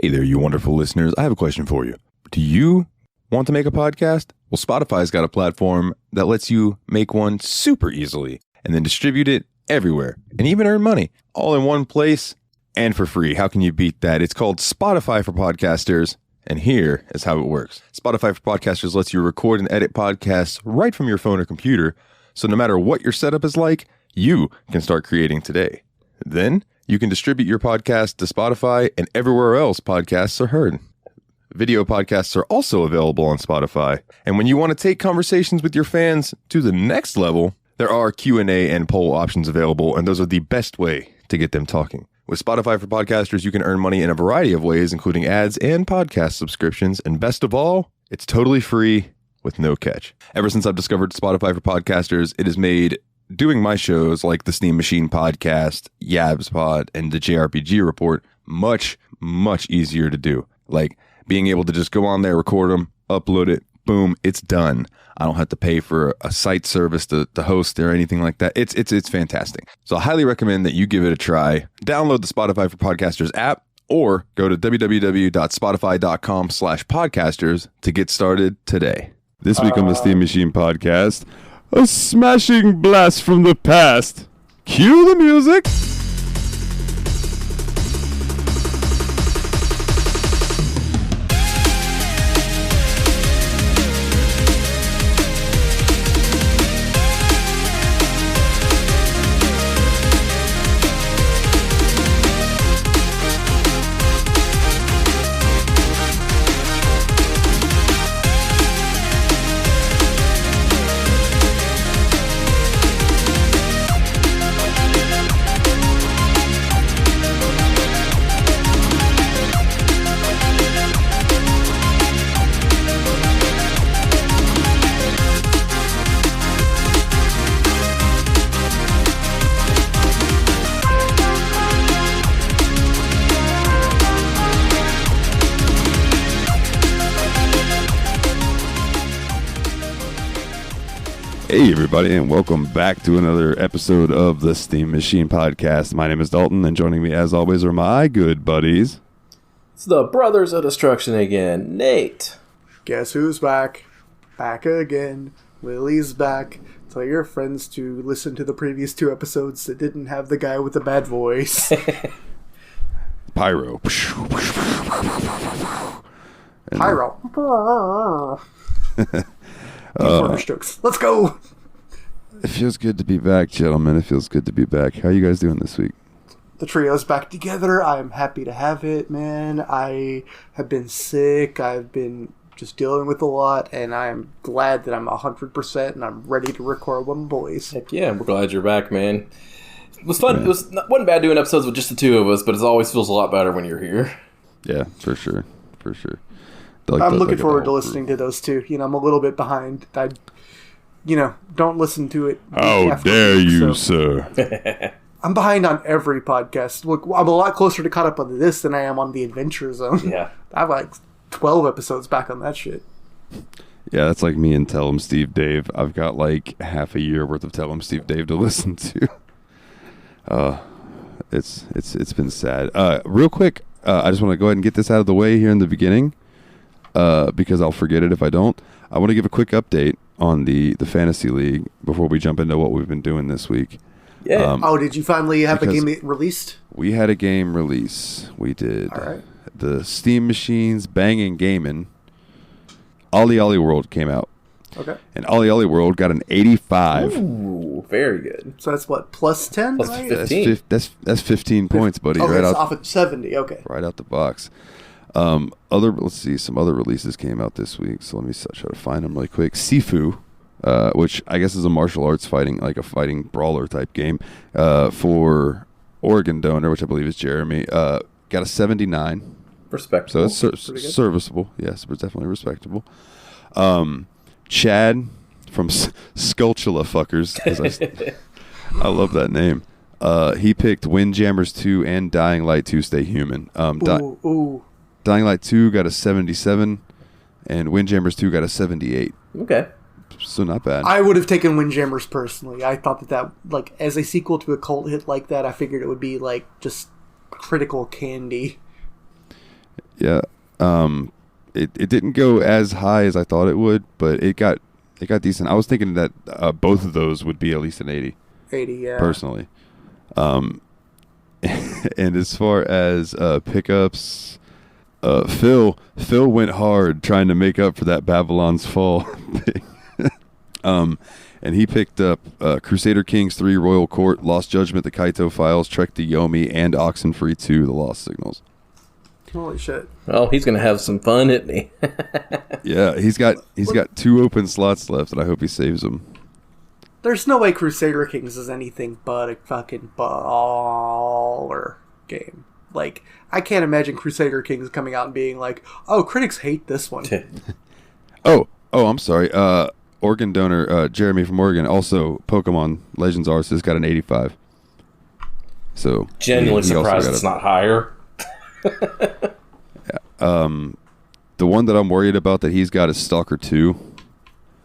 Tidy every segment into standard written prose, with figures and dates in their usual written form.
Hey there, you wonderful listeners. I have a question for you. Do you want to make a podcast? Well, Spotify's got a platform that lets you make one super easily and then distribute it everywhere and even earn money all in one place and for free. How can you beat that? It's called Spotify for Podcasters. And here is how it works. Spotify for Podcasters lets you record and edit podcasts right from your phone or computer. So no matter what your setup is like, you can start creating today. Then you can distribute your podcast to Spotify and everywhere else podcasts are heard. Video podcasts are also available on Spotify. And when you want to take conversations with your fans to the next level, there are Q&A and poll options available, and those are the best way to get them talking. With Spotify for Podcasters, you can earn money in a variety of ways, including ads and podcast subscriptions. And best of all, it's totally free with no catch. Ever since I've discovered Spotify for Podcasters, it has made doing my shows like the Steam Machine Podcast, Yabs Pod, and the JRPG Report much, much easier to do. Like being able to just go on there, record them, upload it, boom, it's done. I don't have to pay for a site service to host or anything like that. It's fantastic. So I highly recommend that you give it a try. Download the Spotify for Podcasters app or go to www.spotify.com/podcasters to get started today. This week on the Steam Machine Podcast, a smashing blast from the past. Cue the music. Hey everybody, and welcome back to another episode of the Steam Machine Podcast. My name is Dalton, and joining me as always are my good buddies. It's the Brothers of Destruction again, Nate. Guess who's back? Back again. Lily's back. Tell your friends to listen to the previous two episodes that didn't have the guy with the bad voice. Pyro. Pyro. Strokes. Let's go. It feels good to be back, gentlemen. It feels good to be back. How are you guys doing this week? The trio's back together. I'm happy to have it, man. I have been sick. I've been just dealing with a lot, and I'm glad that I'm 100% and I'm ready to record one, boys. Heck yeah, we're glad you're back, man. It was fun. Yeah. Wasn't bad doing episodes with just the two of us, but it always feels a lot better when you're here. Yeah, for sure. I'm looking forward to listening to those two. You know, I'm a little bit behind. Don't listen to it. How dare you, sir? I'm behind on every podcast. Look, I'm a lot closer to caught up on this than I am on the Adventure Zone. Yeah. I have like 12 episodes back on that shit. Yeah, that's like me and Tell 'em Steve Dave. I've got like half a year worth of Tell 'em Steve Dave to listen to. It's been sad. Real quick, I just want to go ahead and get this out of the way here in the beginning. Because I'll forget it if I don't. I want to give a quick update on the Fantasy League before we jump into what we've been doing this week. Yeah. Did you finally have a game released? We had a game release. We did. All right. The Steam Machines Bangin' Gamin' Ollie Ollie World came out. Okay. And Ollie Ollie World got an 85. Ooh, very good. So that's what, plus 10? Plus right? 15. That's 15 points, buddy. Okay, right it's out, off at 70. Okay. Right out the box. Let's see, some other releases came out this week, so let me try to find them really quick. Sifu, which I guess is a martial arts fighting, like a fighting brawler type game, for Oregon Donor, which I believe is Jeremy, got a 79. Respectable. So it's serviceable. Yes, but definitely respectable. Chad from Skulltula Fuckers, 'cause I love that name. He picked Windjammers 2 and Dying Light 2 Stay Human. Ooh. Dying Light 2 got a 77, and Windjammers 2 got a 78. Okay. So not bad. I would have taken Windjammers personally. I thought that, like, as a sequel to a cult hit like that, I figured it would be, like, just critical candy. Yeah. It didn't go as high as I thought it would, but it got decent. I was thinking that both of those would be at least an 80. 80, yeah. Personally. And as far as pickups, Phil went hard trying to make up for that Babylon's Fall thing. And he picked up Crusader Kings 3, Royal Court, Lost Judgment, The Kaito Files, Trek to Yomi, and Oxenfree 2, The Lost Signals. Holy shit. Well, he's going to have some fun, isn't he? Yeah, he's got 2 open slots left, and I hope he saves them. There's no way Crusader Kings is anything but a fucking baller game. Like, I can't imagine Crusader Kings coming out and being like, oh, critics hate this one. Oh, I'm sorry. Organ donor Jeremy from Oregon, also Pokemon Legends Arceus got an 85. So genuinely surprised it's not higher. The one that I'm worried about that he's got is Stalker 2,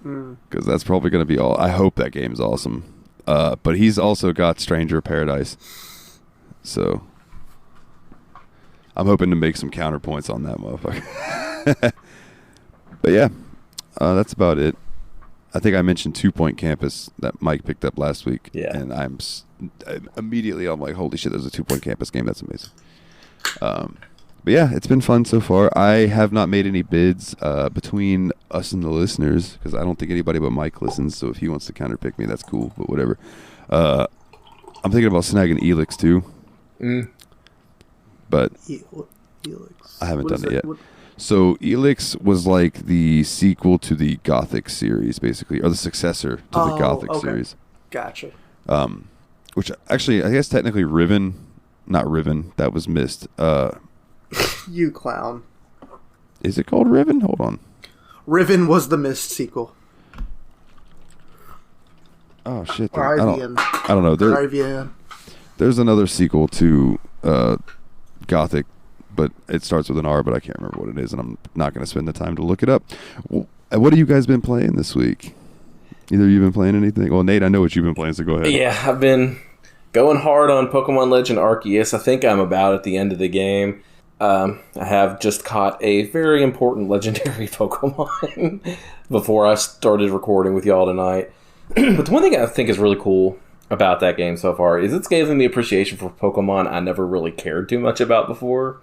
because that's probably going to be all. I hope that game's awesome. But he's also got Stranger of Paradise, so I'm hoping to make some counterpoints on that motherfucker. But yeah, that's about it. I think I mentioned 2 Point Campus that Mike picked up last week. Yeah. And I'm like, holy shit, there's a 2 Point Campus game. That's amazing. But yeah, it's been fun so far. I have not made any bids between us and the listeners, because I don't think anybody but Mike listens. So if he wants to counterpick me, that's cool. But whatever. I'm thinking about snagging Elix too. But Elix. I haven't done it yet. So Elix was like the sequel to the Gothic series, basically, or the successor to the Gothic series. Gotcha. Which actually, I guess technically not Riven, that was missed. You clown. Is it called Riven? Hold on. Riven was the missed sequel. Oh shit! Or IVN. I don't know. There's another sequel to Gothic, but it starts with an R, but I can't remember what it is, and I'm not going to spend the time to look it up. What have you guys been playing this week? Either of you been playing anything? Well, Nate, I know what you've been playing, so go ahead. Yeah, I've been going hard on Pokemon Legend Arceus. I think I'm about at the end of the game. I have just caught a very important legendary Pokemon before I started recording with y'all tonight. But the one thing I think is really cool about that game so far is it's giving me appreciation for Pokemon I never really cared too much about before,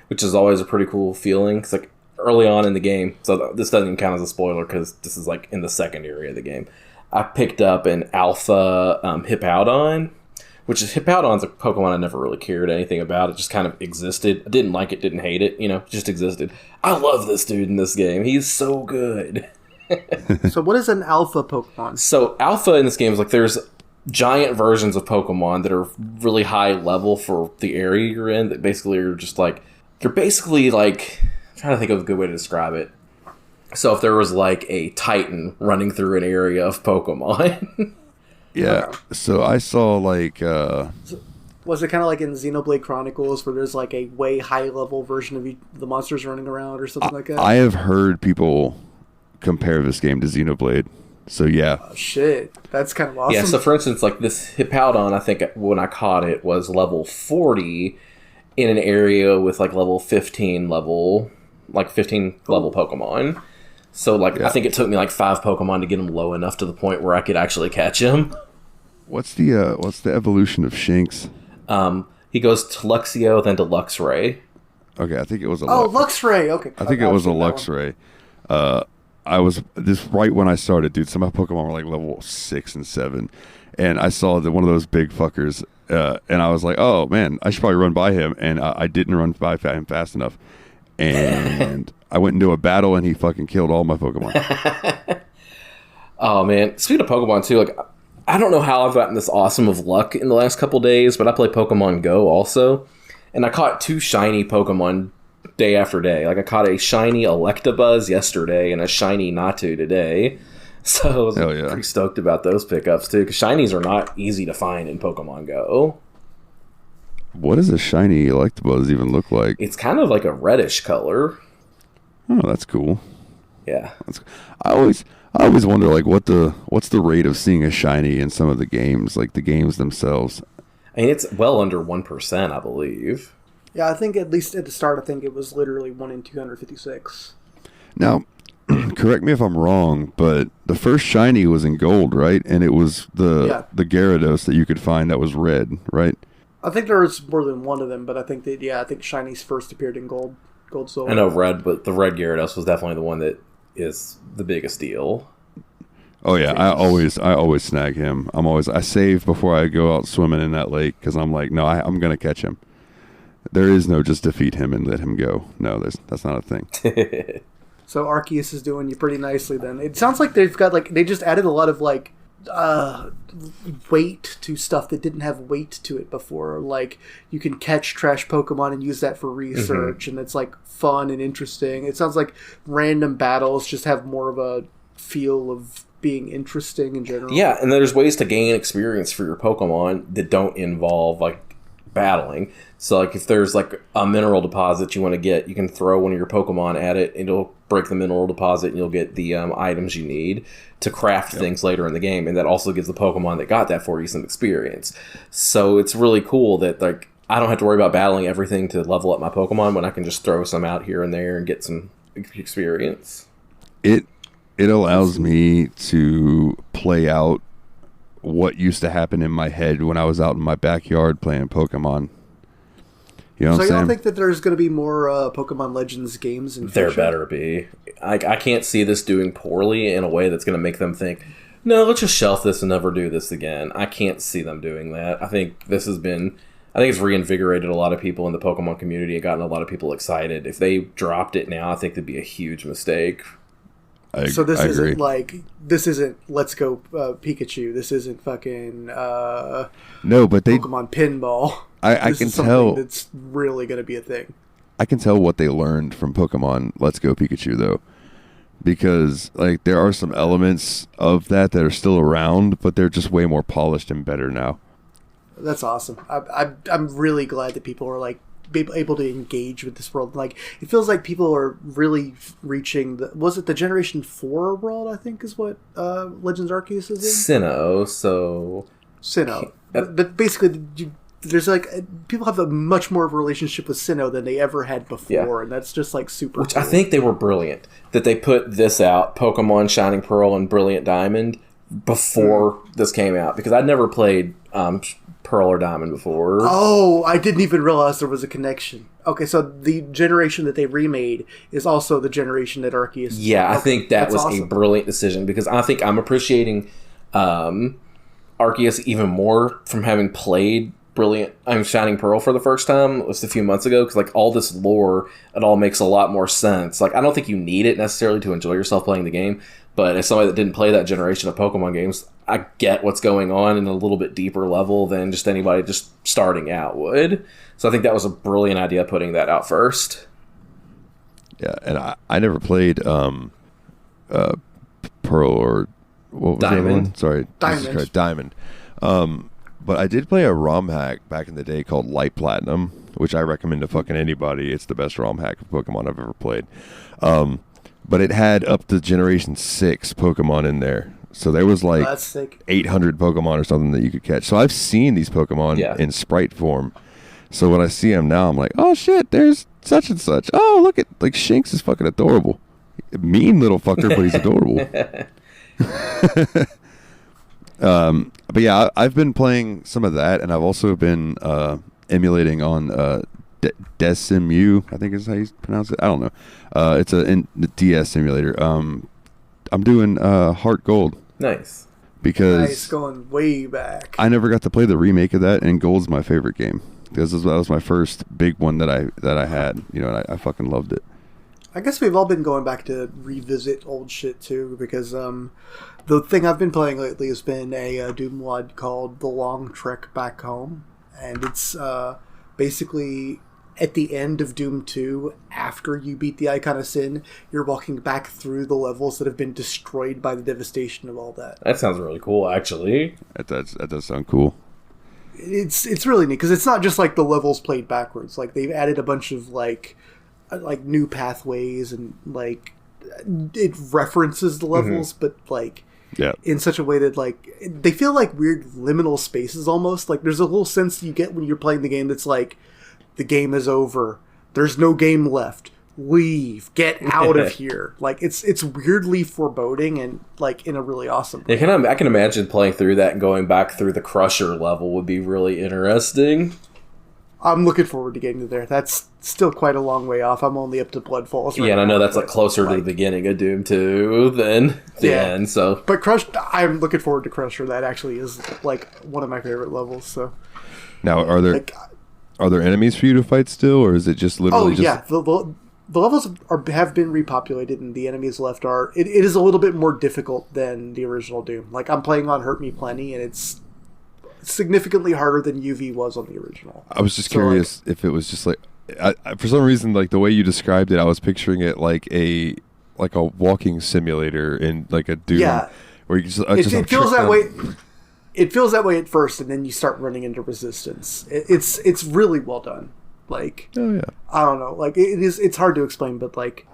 which is always a pretty cool feeling. It's like early on in the game, so this doesn't even count as a spoiler because this is like in the second area of the game. I picked up an Alpha Hippowdon, which is Hippowdon's a Pokemon I never really cared anything about. It just kind of existed. I didn't like it, didn't hate it, just existed. I love this dude in this game. He's so good. So what is an Alpha Pokemon? So Alpha in this game is like there's giant versions of Pokemon that are really high level for the area you're in that basically are just like, you're basically like, I'm trying to think of a good way to describe it. So if there was like a Titan running through an area of Pokemon. Yeah. So I saw like was it kind of like in Xenoblade Chronicles where there's like a way high level version of the monsters running around or something like that? I have heard people compare this game to Xenoblade. So yeah. Oh, shit. That's kind of awesome. Yeah, so for instance, like this Hippowdon, I think when I caught it was level 40 in an area with like level 15 level Pokemon. So like I think it took me like 5 Pokemon to get him low enough to the point where I could actually catch him. What's the evolution of Shinx? He goes to Luxio, then to Luxray. Okay, I think it was a Luxray. Okay. I think it was a Luxray. I was this right when I started, dude. Some of my Pokemon were like level 6 and 7, and I saw one of those big fuckers, and I was like, "Oh man, I should probably run by him." And I didn't run by him fast enough, and I went into a battle, and he fucking killed all my Pokemon. Oh man, speaking of Pokemon too, like I don't know how I've gotten this awesome of luck in the last couple days, but I play Pokemon Go also, and I caught 2 shiny Pokemon day after day. Like I caught a shiny Electabuzz yesterday and a shiny Natu today. So I was pretty stoked about those pickups too, because shinies are not easy to find in Pokemon Go. What does a shiny Electabuzz even look like? It's kind of like a reddish color. Oh, that's cool. Yeah. I always wonder like what's the rate of seeing a shiny in some of the games, like the games themselves. I mean, it's well under 1%, I believe. Yeah, I think at least at the start, I think it was literally 1 in 256. Now, correct me if I'm wrong, but the first shiny was in gold, right? And it was the Gyarados that you could find that was red, right? I think there was more than one of them, but I think I think shinies first appeared in gold, silver. I know red, but the red Gyarados was definitely the one that is the biggest deal. Oh yeah, I always snag him. I save before I go out swimming in that lake because I'm like, no, I'm gonna catch him. There is no just defeat him and let him go. No, that's not a thing. So Arceus is doing you pretty nicely then. It sounds like they've got they just added a lot of weight to stuff that didn't have weight to it before. Like you can catch trash Pokemon and use that for research, and it's like fun and interesting. It sounds like random battles just have more of a feel of being interesting in general. Yeah, and there's ways to gain experience for your Pokemon that don't involve like battling. So like if there's like a mineral deposit you want to get, you can throw one of your Pokemon at it and it'll break the mineral deposit and you'll get the items you need to craft things later in the game, and that also gives the Pokemon that got that for you some experience. So it's really cool that like I don't have to worry about battling everything to level up my Pokemon when I can just throw some out here and there and get some experience. It allows me to play out what used to happen in my head when I was out in my backyard playing Pokemon. You know what I'm saying? So you don't think that there's going to be more Pokemon Legends games in future? There better be. I can't see this doing poorly in a way that's going to make them think, no, let's just shelf this and never do this again. I can't see them doing that. I think it's reinvigorated a lot of people in the Pokemon community and gotten a lot of people excited. If they dropped it now, I think it'd be a huge mistake. So this isn't Let's Go Pikachu. This isn't fucking no, but Pokemon Pinball. I can tell it's really going to be a thing. I can tell what they learned from Pokemon Let's Go Pikachu though, because like there are some elements of that are still around, but they're just way more polished and better now. That's awesome. I'm really glad that people are like able to engage with this world. Like it feels like people are really reaching was it the Generation 4 world, I think is what Legends Arceus is in? Sinnoh. But basically there's like people have a much more of a relationship with Sinnoh than they ever had before, and that's just like super Which cool. I think they were brilliant that they put this out, Pokemon Shining Pearl and Brilliant Diamond, before this came out, because I'd never played Pearl or Diamond before. Oh, I didn't even realize there was a connection. Okay, so the generation that they remade is also the generation that Arceus is. Yeah, okay, I think that was awesome. a brilliant decision, because I think I'm appreciating Arceus even more from having played Shining Pearl for the first time just a few months ago, because like all this lore, it all makes a lot more sense. Like I don't think you need it necessarily to enjoy yourself playing the game, but as somebody that didn't play that generation of Pokemon games, I get what's going on in a little bit deeper level than just anybody just starting out would. So I think that was a brilliant idea, putting that out first. Yeah, and I never played Pearl or what was Diamond. the other one? Sorry, Diamond. Jesus Christ, Diamond. But I did play a ROM hack back in the day called Light Platinum, which I recommend to fucking anybody. It's the best ROM hack of Pokemon I've ever played. But it had up to Generation 6 Pokemon in there. So there was like 800 Pokemon or something that you could catch. So I've seen these Pokemon in sprite form. So when I see them now, I'm like, oh shit, there's such and such. Oh, look at, like, Shinx is fucking adorable. Mean little fucker, but he's adorable. But yeah, I've been playing some of that, and I've also been emulating on TSMP, I think is how you pronounce it. I don't know. It's the DS simulator. I'm doing Heart Gold. Nice. Because going way back. I never got to play the remake of that, and Gold's my favorite game. Because that was my first big one that I had, and I fucking loved it. I guess we've all been going back to revisit old shit too, because the thing I've been playing lately has been a Doom mod called The Long Trek Back Home, and it's basically at the end of Doom 2, after you beat the Icon of Sin, you're walking back through the levels that have been destroyed by the devastation of all that. That sounds really cool, actually. That does sound cool. It's really neat, because it's not just like the levels played backwards. Like they've added a bunch of like new pathways, and like it references the levels, but like in such a way that like they feel like weird liminal spaces almost. Like there's a little sense you get when you're playing the game that's like the game is over. There's no game left. Leave. Get out of here. Like, it's weirdly foreboding and, like, in a really awesome way. Yeah, I can imagine playing through that and going back through the Crusher level would be really interesting. I'm looking forward to getting to there. That's still quite a long way off. I'm only up to Blood Falls right and I know now, that's like closer to the beginning of Doom 2 than the end. So, but I'm looking forward to Crusher. That actually is like one of my favorite levels. So now, are there enemies for you to fight still, or is it just literally? The levels have been repopulated, and the enemies left are. It is a little bit more difficult than the original Doom. Like, I'm playing on Hurt Me Plenty, and it's significantly harder than UV was on the original. I was just curious if it was just like, for some reason, like the way you described it, I was picturing it like a walking simulator in like a Doom. Yeah, where you just it feels that way. It feels that way at first, and then you start running into resistance. It's really well done. Like, oh yeah, I don't know. Like, it's hard to explain, but like,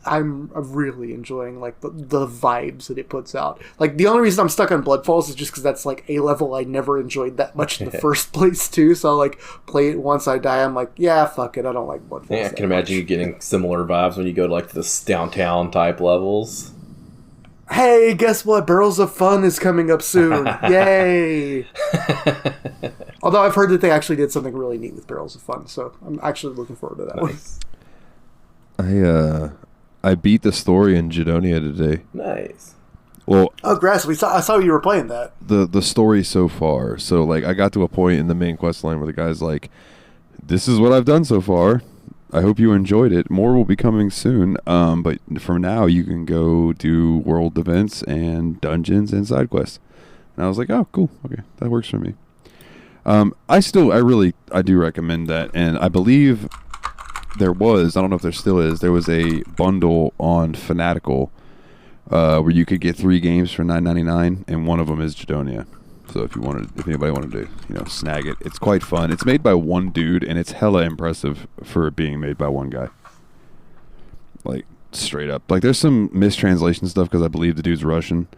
I'm really enjoying like the vibes that it puts out. Like, the only reason I'm stuck on Blood Falls is just because that's like a level I never enjoyed that much in the first place too. So I'll like play it once I die. I'm like, yeah, fuck it, I don't like Blood Falls. Yeah, I can imagine you getting similar vibes when you go to like this downtown type levels. Hey, guess what? Barrels of Fun is coming up soon. Yay! Although I've heard that they actually did something really neat with Barrels of Fun, so I'm actually looking forward to that one. I beat the story in Judonia today. Nice. Well, Grass, I saw you were playing that. The story so far. So like I got to a point in the main quest line where the guy's like, "This is what I've done so far. I hope you enjoyed it. More will be coming soon. But for now, you can go do world events and dungeons and side quests." And I was like, "Oh, cool. Okay, that works for me." I do recommend that, and I believe I don't know if there still is, there was a bundle on Fanatical where you could get 3 games for $9.99, and one of them is Judonia. So if anybody wanted to, snag it, it's quite fun. It's made by one dude, and it's hella impressive for it being made by one guy. Like, straight up. Like, there's some mistranslation stuff because I believe the dude's Russian,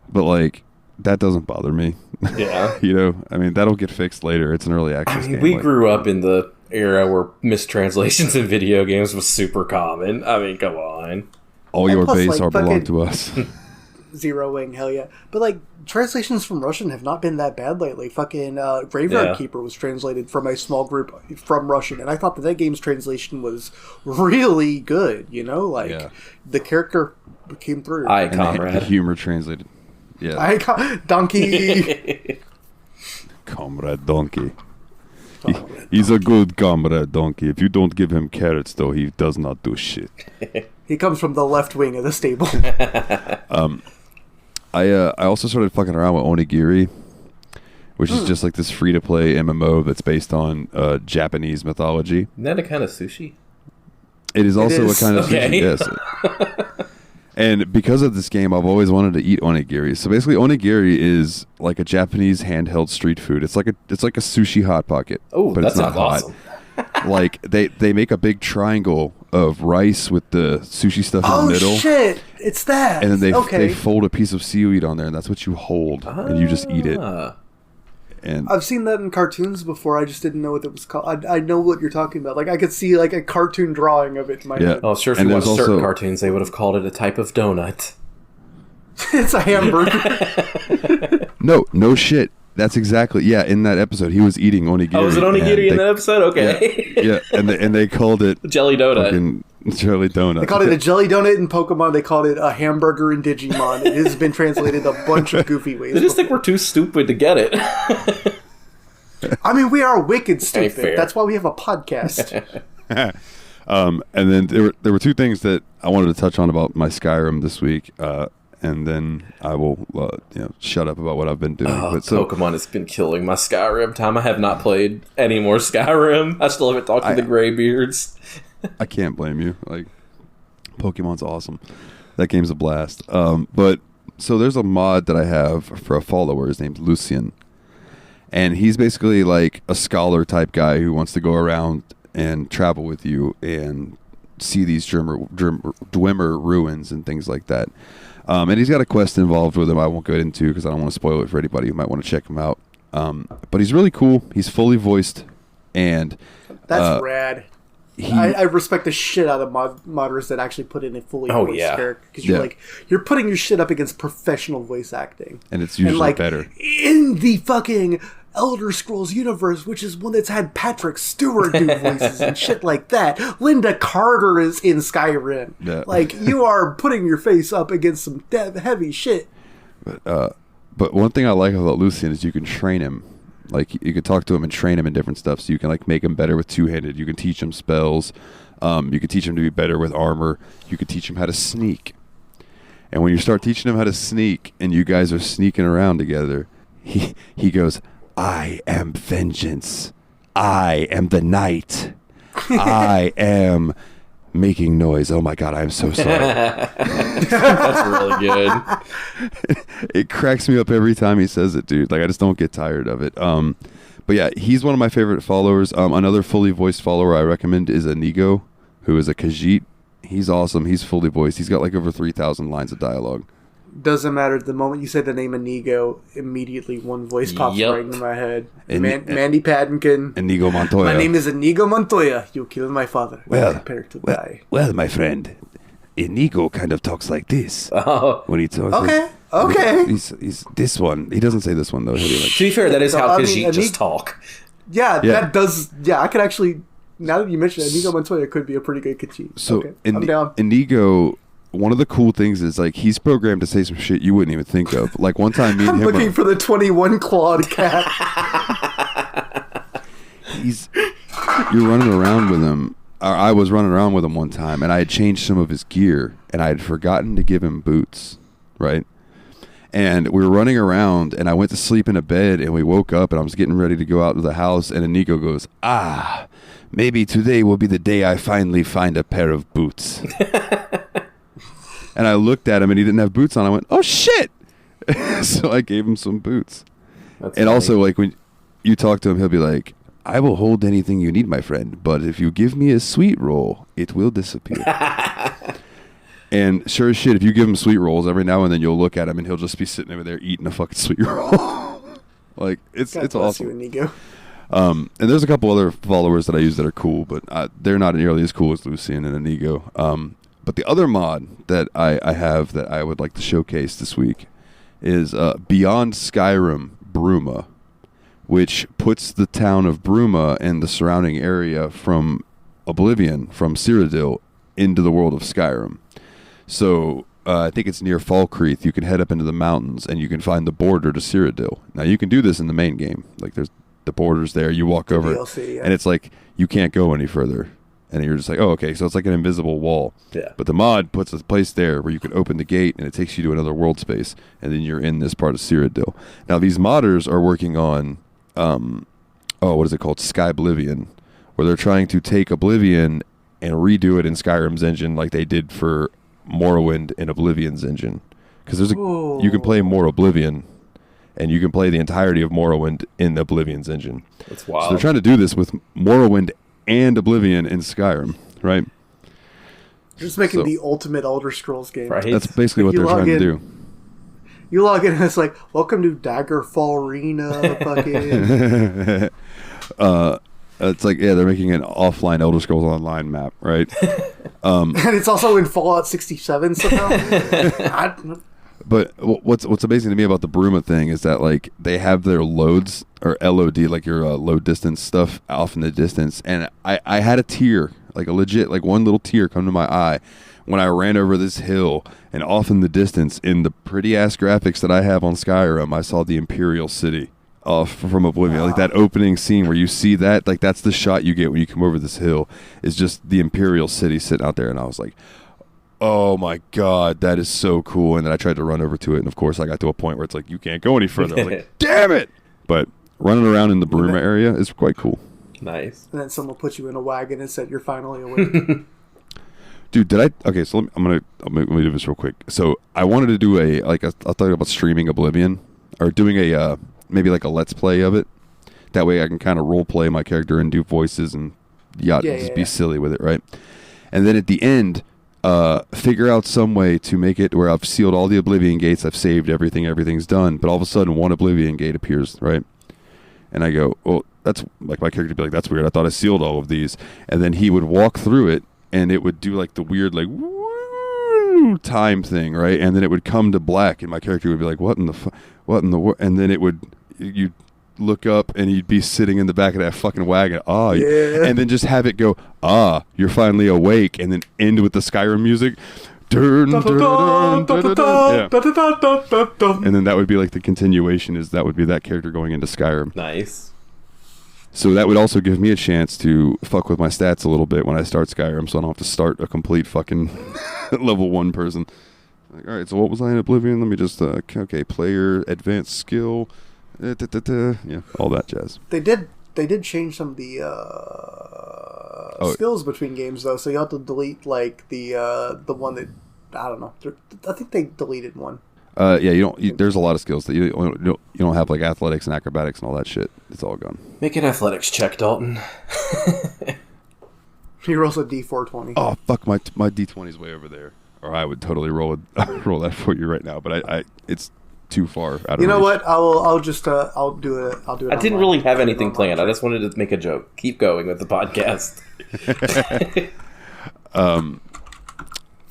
but like, that doesn't bother me. Yeah. I mean, that'll get fixed later. It's an early access game. We grew up in the era where mistranslations in video games was super common. I mean, come on. All your base are belong to us. Zeroing, hell yeah. But like, translations from Russian have not been that bad lately. Fucking Graveyard Keeper was translated from a small group from Russian, and I thought that game's translation was really good, the character came through. Aye, comrade. The humor translated. Yeah. Donkey. Comrade Donkey. He's a good comrade, Donkey. If you don't give him carrots, though, he does not do shit. He comes from the left wing of the stable. I also started fucking around with Onigiri, which is just like this free-to-play MMO that's based on Japanese mythology. Isn't that a kind of sushi? It is also a kind of sushi, yes. And because of this game, I've always wanted to eat onigiri. So basically, onigiri is like a Japanese handheld street food. It's like a sushi hot pocket. Oh, but it's not hot. Awesome. Like they make a big triangle of rice with the sushi stuff in the middle. Oh shit! It's that. And then they fold a piece of seaweed on there, and that's what you hold, and you just eat it. And I've seen that in cartoons before. I just didn't know what it was called. I know what you're talking about. Like, I could see like a cartoon drawing of it in my head. Oh, sure. If you watch certain cartoons, they would have called it a type of donut. It's a hamburger. No shit. That's exactly, in that episode, he was eating onigiri. Oh, was it onigiri in that episode? Okay. Yeah, and they called it... Jelly donut. Jelly donut. They called it a jelly donut in Pokemon. They called it a hamburger in Digimon. It has been translated a bunch of goofy ways. They just think we're too stupid to get it. I mean, we are wicked stupid. That's why we have a podcast. And then there were 2 things that I wanted to touch on about my Skyrim this week. And then I will, shut up about what I've been doing. Pokemon has been killing my Skyrim time. I have not played any more Skyrim. I still haven't talked to the Greybeards. I can't blame you. Like, Pokemon's awesome. That game's a blast. But so there's a mod that I have for a follower. His name's Lucian, and he's basically like a scholar type guy who wants to go around and travel with you and see these Dwemer ruins and things like that. And he's got a quest involved with him I won't go into because I don't want to spoil it for anybody who might want to check him out. But he's really cool. He's fully voiced And that's rad. I respect the shit out of modders that actually put in a fully voiced character, because you're putting your shit up against professional voice acting, and it's usually better in the fucking Elder Scrolls universe, which is one that's had Patrick Stewart do voices and shit like that. Linda Carter is in Skyrim. Yeah. Like, you are putting your face up against some heavy shit. But one thing I like about Lucian is you can train him. Like, you can talk to him and train him in different stuff. So you can, like, make him better with two-handed. You can teach him spells. You can teach him to be better with armor. You can teach him how to sneak. And when you start teaching him how to sneak and you guys are sneaking around together, he goes, I am vengeance. I am the night. I am making noise. Oh my God, I'm so sorry. That's really good. It cracks me up every time he says it, dude. Like, I just don't get tired of it. But yeah, he's one of my favorite followers. Another fully voiced follower I recommend is Inigo, who is a Khajiit. He's awesome. He's fully voiced. He's got like over 3,000 lines of dialogue. Doesn't matter. The moment you say the name Inigo, immediately one voice pops right into my head. Mandy Patinkin. Inigo Montoya. My name is Inigo Montoya. You killed my father. Prepare to die. Well, my friend, Inigo kind of talks like this when he talks. Okay. He's this one. He doesn't say this one though. To be fair, that is how Khajiit just talk. Yeah, that does. Yeah, I could actually. Now that you mention it, Inigo Montoya could be a pretty good Khajiit. So I'm down. Inigo. One of the cool things is, like, he's programmed to say some shit you wouldn't even think of. Like, one time me and him looking for the 21 clawed cat. You're running around with him. I was running around with him one time, and I had changed some of his gear, and I had forgotten to give him boots, right? And we were running around, and I went to sleep in a bed, and we woke up, and I was getting ready to go out to the house, and Inigo goes, maybe today will be the day I finally find a pair of boots. And I looked at him, and he didn't have boots on. I went, oh, shit! So I gave him some boots. That's funny. Also, like, when you talk to him, he'll be like, I will hold anything you need, my friend, but if you give me a sweet roll, it will disappear. And sure as shit, if you give him sweet rolls, every now and then you'll look at him, and he'll just be sitting over there eating a fucking sweet roll. Like, it's awesome. You, Inigo. And there's a couple other followers that I use that are cool, but they're not nearly as cool as Lucian and Inigo. But the other mod that I have that I would like to showcase this week is Beyond Skyrim Bruma, which puts the town of Bruma and the surrounding area from Oblivion, from Cyrodiil, into the world of Skyrim. So I think it's near Falkreath. You can head up into the mountains and you can find the border to Cyrodiil. Now, you can do this in the main game. Like, there's the borders there. You walk over DLC, and it's like you can't go any further. And you're just like, oh, okay, so it's like an invisible wall. Yeah. But the mod puts a place there where you can open the gate, and it takes you to another world space, and then you're in this part of Cyrodiil. Now, these modders are working on, what is it called? Skyblivion, where they're trying to take Oblivion and redo it in Skyrim's engine like they did for Morrowind in Oblivion's engine. Because you can play more Oblivion, and you can play the entirety of Morrowind in Oblivion's engine. That's wild. So they're trying to do this with Morrowind and Oblivion in Skyrim, right? Just making the ultimate Elder Scrolls game. Right. That's basically what they're trying to do. You log in and it's like, welcome to Daggerfall Arena, fucking... It's like, yeah, they're making an offline Elder Scrolls Online map, right? And it's also in Fallout 67 somehow. But what's amazing to me about the Bruma thing is that, like, they have their loads, or LOD, like your low distance stuff off in the distance. And I had a tear, like a legit, like one little tear come to my eye when I ran over this hill, and off in the distance, in the pretty ass graphics that I have on Skyrim, I saw the Imperial City off from Oblivion. Like that opening scene where you see that, like that's the shot you get when you come over this hill, is just the Imperial City sitting out there. And I was like, oh my God, that is so cool. And then I tried to run over to it, and of course I got to a point where it's like, you can't go any further. I was like, damn it. But running around in the Bruma area is quite cool. Nice. And then someone put you in a wagon and said, you're finally awake. Dude, okay, so I'm gonna do this real quick. So I wanted to do I thought about streaming Oblivion, or doing maybe like a let's play of it. That way I can kind of role play my character and do voices and be silly with it, right? And then at the end, figure out some way to make it where I've sealed all the Oblivion gates, I've saved everything's done, but all of a sudden one Oblivion gate appears, right? And I go, well, that's like my character would be like, that's weird. I thought I sealed all of these. And then he would walk through it and it would do like the weird like time thing, right? And then it would come to black and my character would be like, what in the and then it would, you look up and he'd be sitting in the back of that fucking wagon. And then just have it go, you're finally awake, and then end with the Skyrim music. And then that would be like the continuation, is that would be that character going into Skyrim. Nice. So that would also give me a chance to fuck with my stats a little bit when I start Skyrim, so I don't have to start a complete fucking level 1 person. Like, all right, so what was I in Oblivion? Let me just okay, player, advanced skill, yeah, all that jazz. They did change some of the skills between games though, so you have to delete like the one that, I don't know. I think they deleted one. Yeah, there's a lot of skills that you don't have, like athletics and acrobatics and all that shit. It's all gone. Make an athletics check, Dalton. He rolls a D420. Oh fuck, my D20 is way over there. Or I would totally roll that for you right now, but I it's too far out of You know reach. what? I'll do it. I didn't really have anything planned. I just wanted to make a joke. Keep going with the podcast.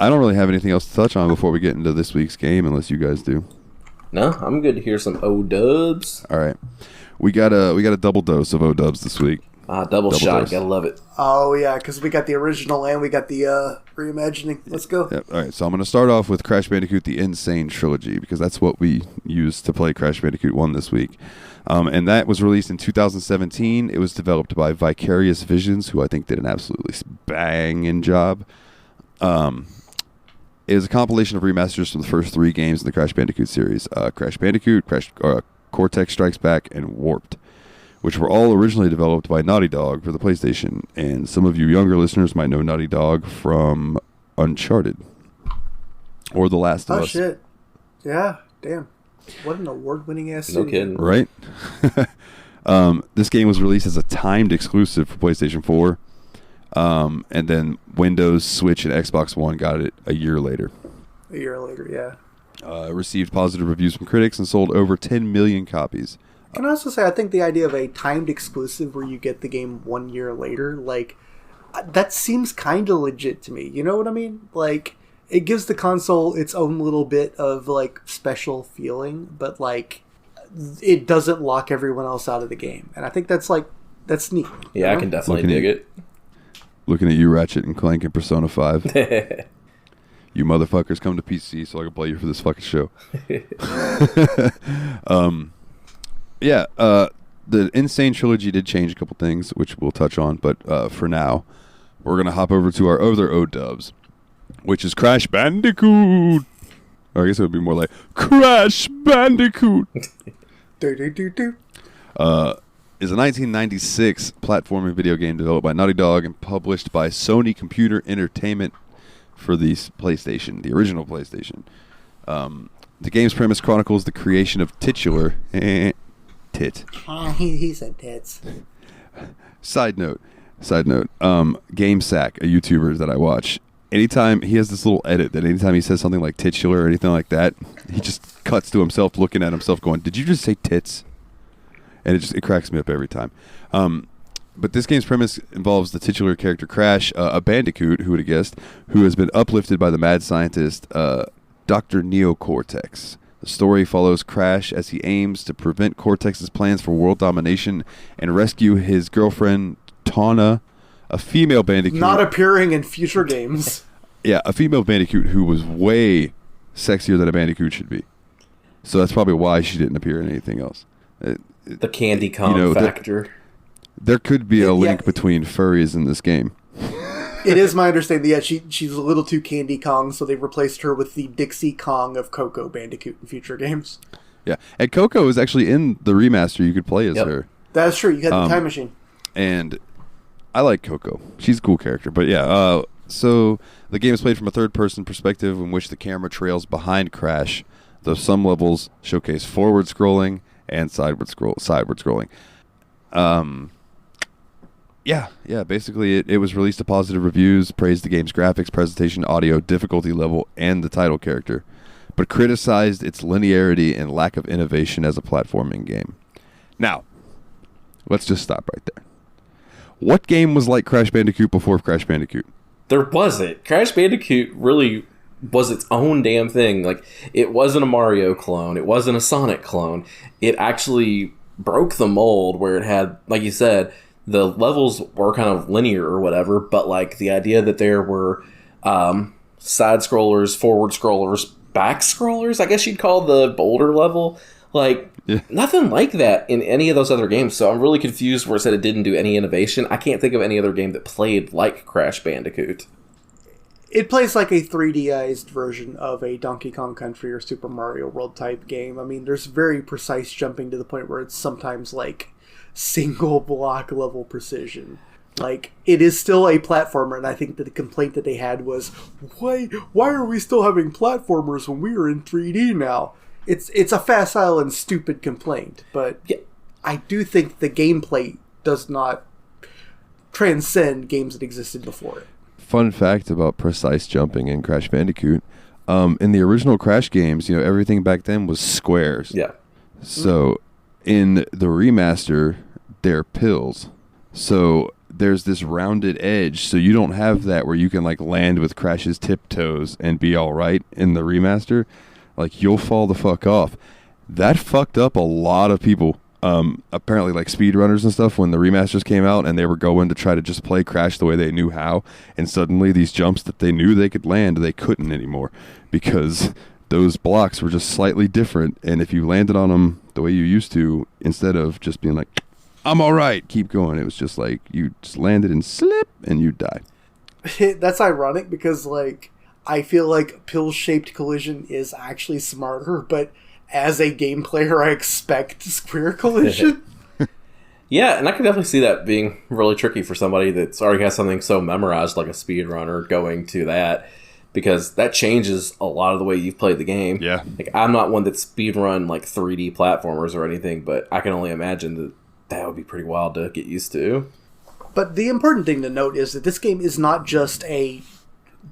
I don't really have anything else to touch on before we get into this week's game, unless you guys do. No, I'm good to hear some O-dubs. All right, we got a double dose of O-dubs this week. Double shot. dose. Gotta love it. Oh yeah, because we got the original and we got the reimagining. Let's go. Yep. All right, so I'm going to start off with Crash Bandicoot: The Insane Trilogy, because that's what we used to play Crash Bandicoot 1 this week. And that was released in 2017. It was developed by Vicarious Visions, who I think did an absolutely banging job. It is a compilation of remasters from the first 3 games in the Crash Bandicoot series: Crash Bandicoot, Cortex Strikes Back, and Warped, which were all originally developed by Naughty Dog for the PlayStation. And some of you younger listeners might know Naughty Dog from Uncharted or The Last of Us. Oh shit! Yeah, damn. What an award-winning ass No studio. kidding. Right? This game was released as a timed exclusive for PlayStation 4. And then Windows, Switch, and Xbox One got it a year later. A year later, yeah. Received positive reviews from critics and sold over 10 million copies. Can I also say, I think the idea of a timed exclusive where you get the game 1 year later, like, that seems kind of legit to me. You know what I mean? Like, it gives the console its own little bit of, like, special feeling, but, like, it doesn't lock everyone else out of the game. And I think that's, like, that's neat. Yeah, I can definitely dig it. Looking at you, Ratchet and Clank, and Persona 5. You motherfuckers come to PC so I can play you for this fucking show. Yeah, the Insane Trilogy did change a couple things, which we'll touch on, but for now, we're going to hop over to our other O-dubs, which is Crash Bandicoot. Or I guess it would be more like Crash Bandicoot. Is a 1996 platforming video game developed by Naughty Dog and published by Sony Computer Entertainment for the PlayStation, the original PlayStation. The game's premise chronicles the creation of titular tit. He said tits. Side note, Game Sack, a YouTuber that I watch, anytime he has this little edit that anytime he says something like titular or anything like that, he just cuts to himself, looking at himself, going, "Did you just say tits?" And it cracks me up every time. But this game's premise involves the titular character Crash, a Bandicoot, who would have guessed, who has been uplifted by the mad scientist Dr. Neocortex. The story follows Crash as he aims to prevent Cortex's plans for world domination and rescue his girlfriend Tawna, a female Bandicoot. Not appearing in future games. Yeah, a female Bandicoot who was way sexier than a Bandicoot should be. So that's probably why she didn't appear in anything else. The Candy Kong factor. There could be a link between furries in this game. It is my understanding that she's a little too Candy Kong, so they replaced her with the Dixie Kong of Coco Bandicoot in future games. Yeah, and Coco is actually in the remaster. You could play as her. That's true. You had the time machine. And I like Coco. She's a cool character. But yeah, so the game is played from a third-person perspective in which the camera trails behind Crash, though some levels showcase forward scrolling and sideward scrolling. Yeah. Basically, it was released to positive reviews, praised the game's graphics, presentation, audio, difficulty level, and the title character, but criticized its linearity and lack of innovation as a platforming game. Now, let's just stop right there. What game was like Crash Bandicoot before Crash Bandicoot? There wasn't. Crash Bandicoot really was its own damn thing. Like, it wasn't a Mario clone. It wasn't a Sonic clone. It actually broke the mold where it had, like you said, the levels were kind of linear or whatever, but like the idea that there were side scrollers, forward scrollers, back scrollers, I guess you'd call the boulder level, like nothing like that in any of those other games. So I'm really confused where it said it didn't do any innovation. I can't think of any other game that played like Crash Bandicoot. It plays like a 3Dized version of a Donkey Kong Country or Super Mario World type game. I mean, there's very precise jumping to the point where it's sometimes like single block level precision. Like, it is still a platformer, and I think that the complaint that they had was, why are we still having platformers when we are in 3D now? It's a facile and stupid complaint, but I do think the gameplay does not transcend games that existed before it. Fun fact about precise jumping in Crash Bandicoot. In the original Crash games, everything back then was squares. Yeah. So in the remaster, they're pills. So there's this rounded edge, so you don't have that where you can like land with Crash's tiptoes and be all right in the remaster. Like, you'll fall the fuck off. That fucked up a lot of people. Apparently, like speedrunners and stuff, when the remasters came out and they were going to try to just play Crash the way they knew how, and suddenly these jumps that they knew they could land, they couldn't anymore because those blocks were just slightly different. And if you landed on them the way you used to, instead of just being like, I'm all right, keep going, it was just like you just landed and slip and you die. That's ironic because, like, I feel like pill-shaped collision is actually smarter, but as a game player, I expect square collision. Yeah, and I can definitely see that being really tricky for somebody that's already has something so memorized like a speedrunner going to that, because that changes a lot of the way you've played the game. Yeah. Like, I'm not one that speedrun like 3D platformers or anything, but I can only imagine that would be pretty wild to get used to. But the important thing to note is that this game is not just a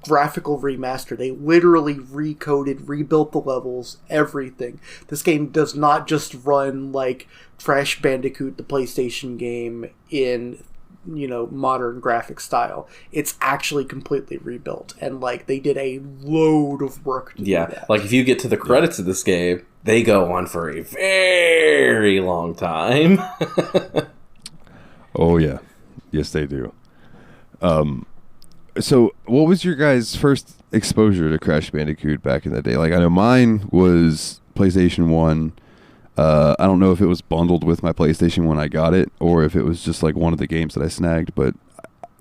graphical remaster. They literally recoded, rebuilt the levels, everything. This game does not just run like Crash Bandicoot, the PlayStation game, in modern graphic style. It's actually completely rebuilt, and like they did a load of work to do that. Like if you get to the credits of this game, they go on for a very long time. Oh yeah, yes they do. So what was your guys' first exposure to Crash Bandicoot back in the day? Like, I know mine was PlayStation 1. I don't know if it was bundled with my PlayStation when I got it, or if it was just like one of the games that I snagged, but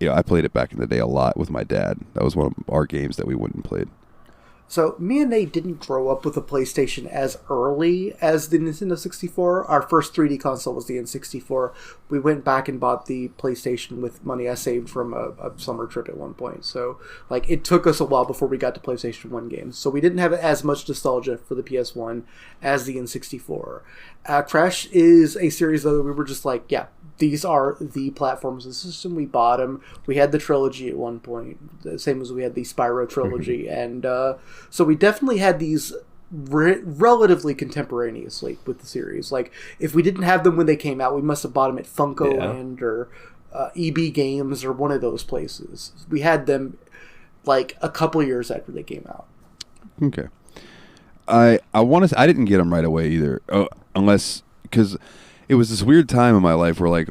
I played it back in the day a lot with my dad. That was one of our games that we went and played. So me and Nate didn't grow up with a PlayStation as early as the Nintendo 64. Our first 3D console was the N64. We went back and bought the PlayStation with money I saved from a summer trip at one point. So like it took us a while before we got to PlayStation 1 games. So we didn't have as much nostalgia for the PS1 as the N64. Crash is a series though that we were just like, yeah, these are the platforms of the system. We bought them. We had the trilogy at one point, the same as we had the Spyro trilogy. And so we definitely had these relatively contemporaneously with the series. Like, if we didn't have them when they came out, we must have bought them at Funko Land or EB Games or one of those places. We had them like a couple years after they came out. Okay. I want to. I didn't get them right away either, unless because it was this weird time in my life where like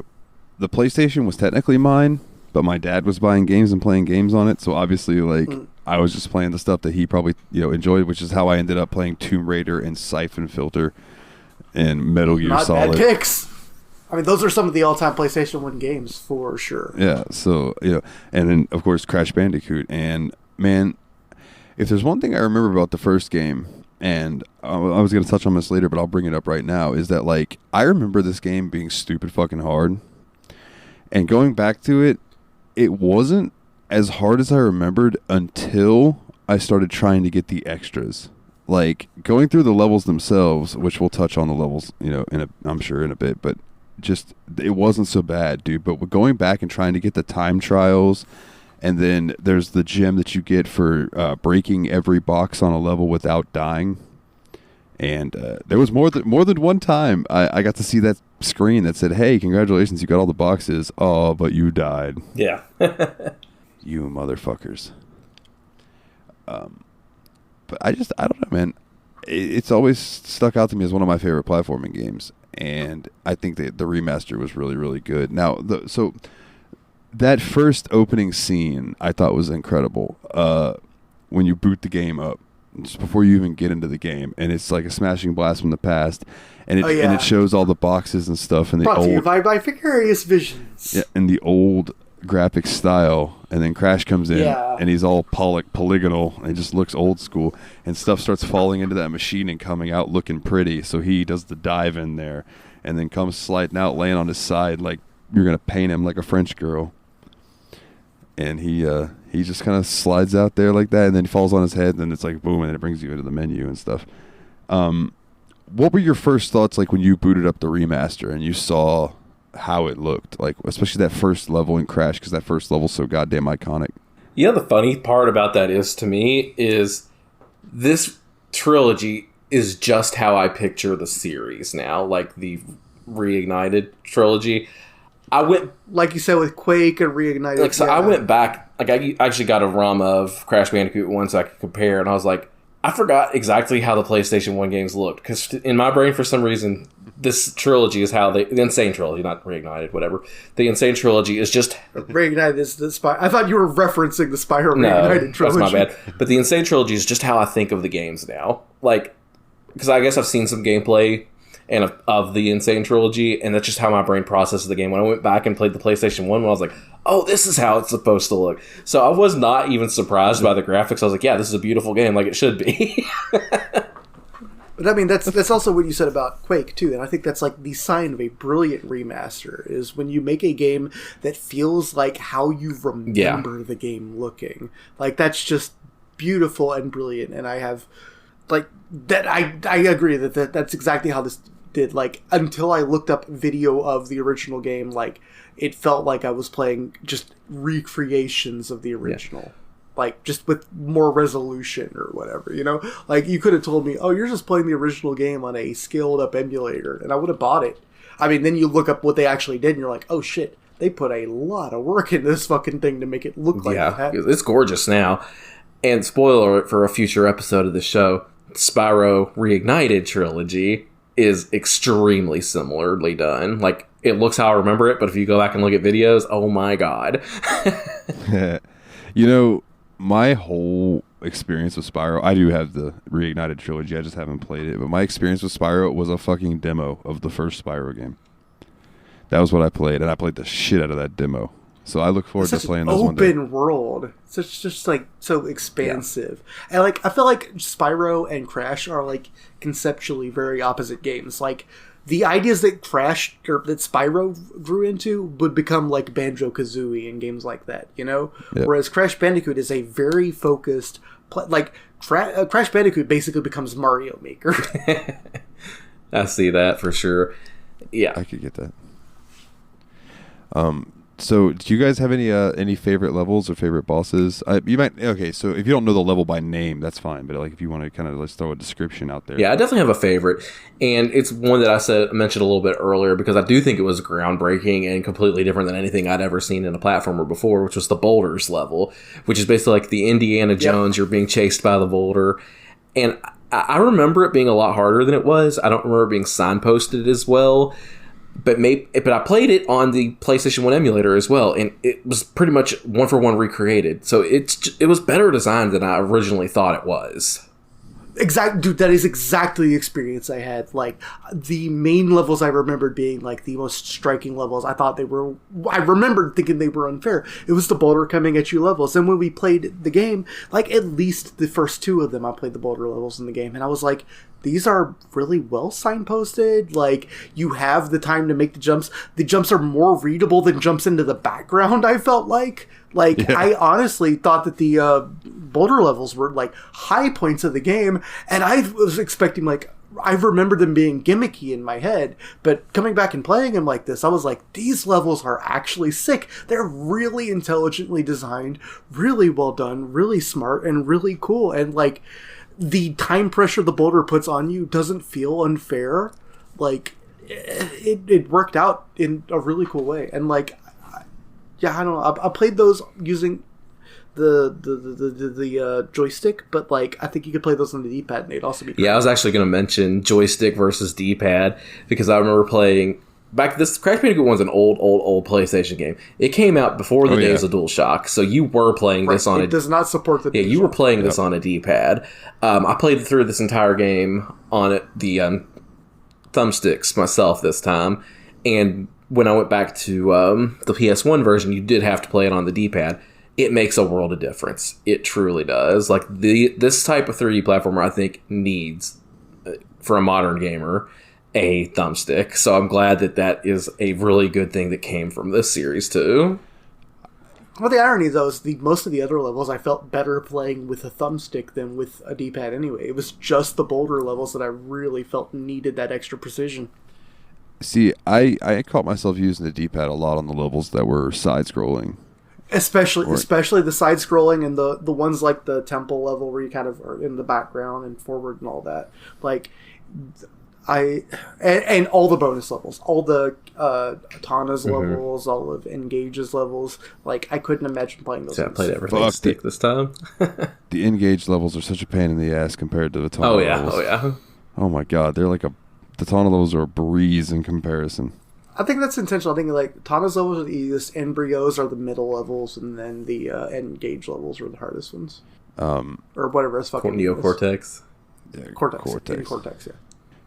the PlayStation was technically mine, but my dad was buying games and playing games on it. So obviously, like I was just playing the stuff that he probably enjoyed, which is how I ended up playing Tomb Raider and Siphon Filter and Metal Gear Solid. Not bad picks. I mean, those are some of the all-time PlayStation 1 games for sure. Yeah. So and then of course Crash Bandicoot. And man, if there's one thing I remember about the first game, and I was going to touch on this later, but I'll bring it up right now, is that, like, I remember this game being stupid fucking hard. And going back to it, it wasn't as hard as I remembered until I started trying to get the extras. Like, going through the levels themselves, which we'll touch on the levels, I'm sure in a bit, but just, it wasn't so bad, dude. But going back and trying to get the time trials, and then there's the gem that you get for breaking every box on a level without dying. And there was more than one time I got to see that screen that said, "Hey, congratulations, you got all the boxes. Oh, but you died. Yeah. You motherfuckers." But I don't know, man. It's always stuck out to me as one of my favorite platforming games, and I think that the remaster was really, really good. Now, so that first opening scene I thought was incredible. When you boot the game up, just before you even get into the game, and it's like a smashing blast from the past, and it shows all the boxes and stuff, and the Brought to you by Vicarious Visions. Yeah, and the old graphic style, and then Crash comes in, and he's all polygonal, and it just looks old school, and stuff starts falling into that machine and coming out looking pretty, so he does the dive in there, and then comes sliding out, laying on his side like you're going to paint him like a French girl, and he just kind of slides out there like that, and then he falls on his head, and then it's like boom, and it brings you into the menu and stuff. What were your first thoughts like when you booted up the remaster and you saw how it looked, like especially that first level in Crash, because that first level's so goddamn iconic? Yeah, the funny part about that is, to me, is this trilogy is just how I picture the series now, like the Reignited trilogy. I went, like you said, with Quake and Reignited. like, so I went back, like I actually got a ROM of Crash Bandicoot 1 so I could compare, and I was like, I forgot exactly how the PlayStation 1 games looked, because in my brain, for some reason, this trilogy is how the Insane Trilogy, not Reignited, whatever. The Insane Trilogy is just... Reignited is the Spyro. I thought you were referencing the Spyro Reignited trilogy. That's my bad. But the Insane Trilogy is just how I think of the games now. Like, because I guess I've seen some gameplay of the Insane Trilogy, and that's just how my brain processes the game. When I went back and played the PlayStation 1, I was like, oh, this is how it's supposed to look. So I was not even surprised by the graphics. I was like, yeah, this is a beautiful game, like it should be. But I mean, that's also what you said about Quake too, and I think that's like the sign of a brilliant remaster is when you make a game that feels like how you remember the game looking. Like that's just beautiful and brilliant, and I have like that. I agree that's exactly how this did. Like until I looked up video of the original game, like it felt like I was playing just recreations of the original. Yeah. Like, just with more resolution or whatever, you know? Like, you could have told me, oh, you're just playing the original game on a scaled-up emulator, and I would have bought it. I mean, then you look up what they actually did, and you're like, oh, shit, they put a lot of work into this fucking thing to make it look like that. Yeah, it's gorgeous now. And spoiler alert for a future episode of the show, Spyro Reignited trilogy is extremely similarly done. Like, it looks how I remember it, but if you go back and look at videos, oh my god. You know... My whole experience with Spyro, I do have the Reignited trilogy, I just haven't played it, but my experience with Spyro was a fucking demo of the first Spyro game. That was what I played, and I played the shit out of that demo. So I look forward to playing this one day. Open world. It's just like so expansive. Yeah. And like I feel like Spyro and Crash are like conceptually very opposite games. Like the ideas that Crash or that Spyro grew into would become like Banjo-Kazooie and games like that, you know? Yep. Whereas Crash Bandicoot is a very focused... Crash Bandicoot basically becomes Mario Maker. I see that for sure. Yeah. I could get that. So, do you guys have any favorite levels or favorite bosses? You might. Okay, so if you don't know the level by name, that's fine. But like, if you want to kind of let's throw a description out there. Yeah, I definitely have a favorite, and it's one that I mentioned a little bit earlier because I do think it was groundbreaking and completely different than anything I'd ever seen in a platformer before, which was the Boulders level, which is basically like the Indiana Jones. Yep. You're being chased by the boulder, and I remember it being a lot harder than it was. I don't remember it being signposted as well. But I played it on the PlayStation 1 emulator as well, and it was pretty much one-for-one recreated. So it was better designed than I originally thought it was. Dude, that is exactly the experience I had. Like, the main levels I remembered being, like, the most striking levels. I remembered thinking they were unfair. It was the boulder coming at you levels. And when we played the game, like, at least the first two of them, I played the boulder levels in the game. And I was like, these are really well signposted. Like, you have the time to make the jumps. The jumps are more readable than jumps into the background, I felt like. Like, yeah. I honestly thought that the boulder levels were, like, high points of the game, and I was expecting, like, I remember them being gimmicky in my head, but coming back and playing them like this, I was like, these levels are actually sick. They're really intelligently designed, really well done, really smart, and really cool, and, like, the time pressure the boulder puts on you doesn't feel unfair. Like, it worked out in a really cool way. And like, yeah, I don't know. I played those using the joystick, but like I think you could play those on the D-pad and they'd also be great. Yeah, I was actually going to mention joystick versus D-pad because I remember playing back. This Crash Bandicoot one's an old PlayStation game. It came out before the days of DualShock, so you were playing this on it does not support the DualShock. You were playing this on a D-pad. I played through this entire game on the thumbsticks myself this time, and when I went back to the PS1 version, you did have to play it on the D-pad. It makes a world of difference. It truly does. Like this type of 3D platformer, I think needs for a modern gamer a thumbstick. So I'm glad that is a really good thing that came from this series too. Well, the irony though is most of the other levels I felt better playing with a thumbstick than with a D-pad anyway. It was just the bolder levels that I really felt needed that extra precision. See, I caught myself using the D-pad a lot on the levels that were side-scrolling. Especially the side-scrolling and the ones like the temple level where you kind of are in the background and forward and all that. Like, and all the bonus levels, all the Tana's levels, all of Engage's levels. Like, I couldn't imagine playing those. Yeah, I played everything stick this time. The Engage levels are such a pain in the ass compared to the Tana levels. Oh yeah. Oh my god, they're like the Tana levels are a breeze in comparison. I think that's intentional. I think like Tana's levels are the easiest, Embryos are the middle levels, and then the Engage levels are the hardest ones. Or whatever it's fucking Neocortex. Yeah, Cortex, yeah.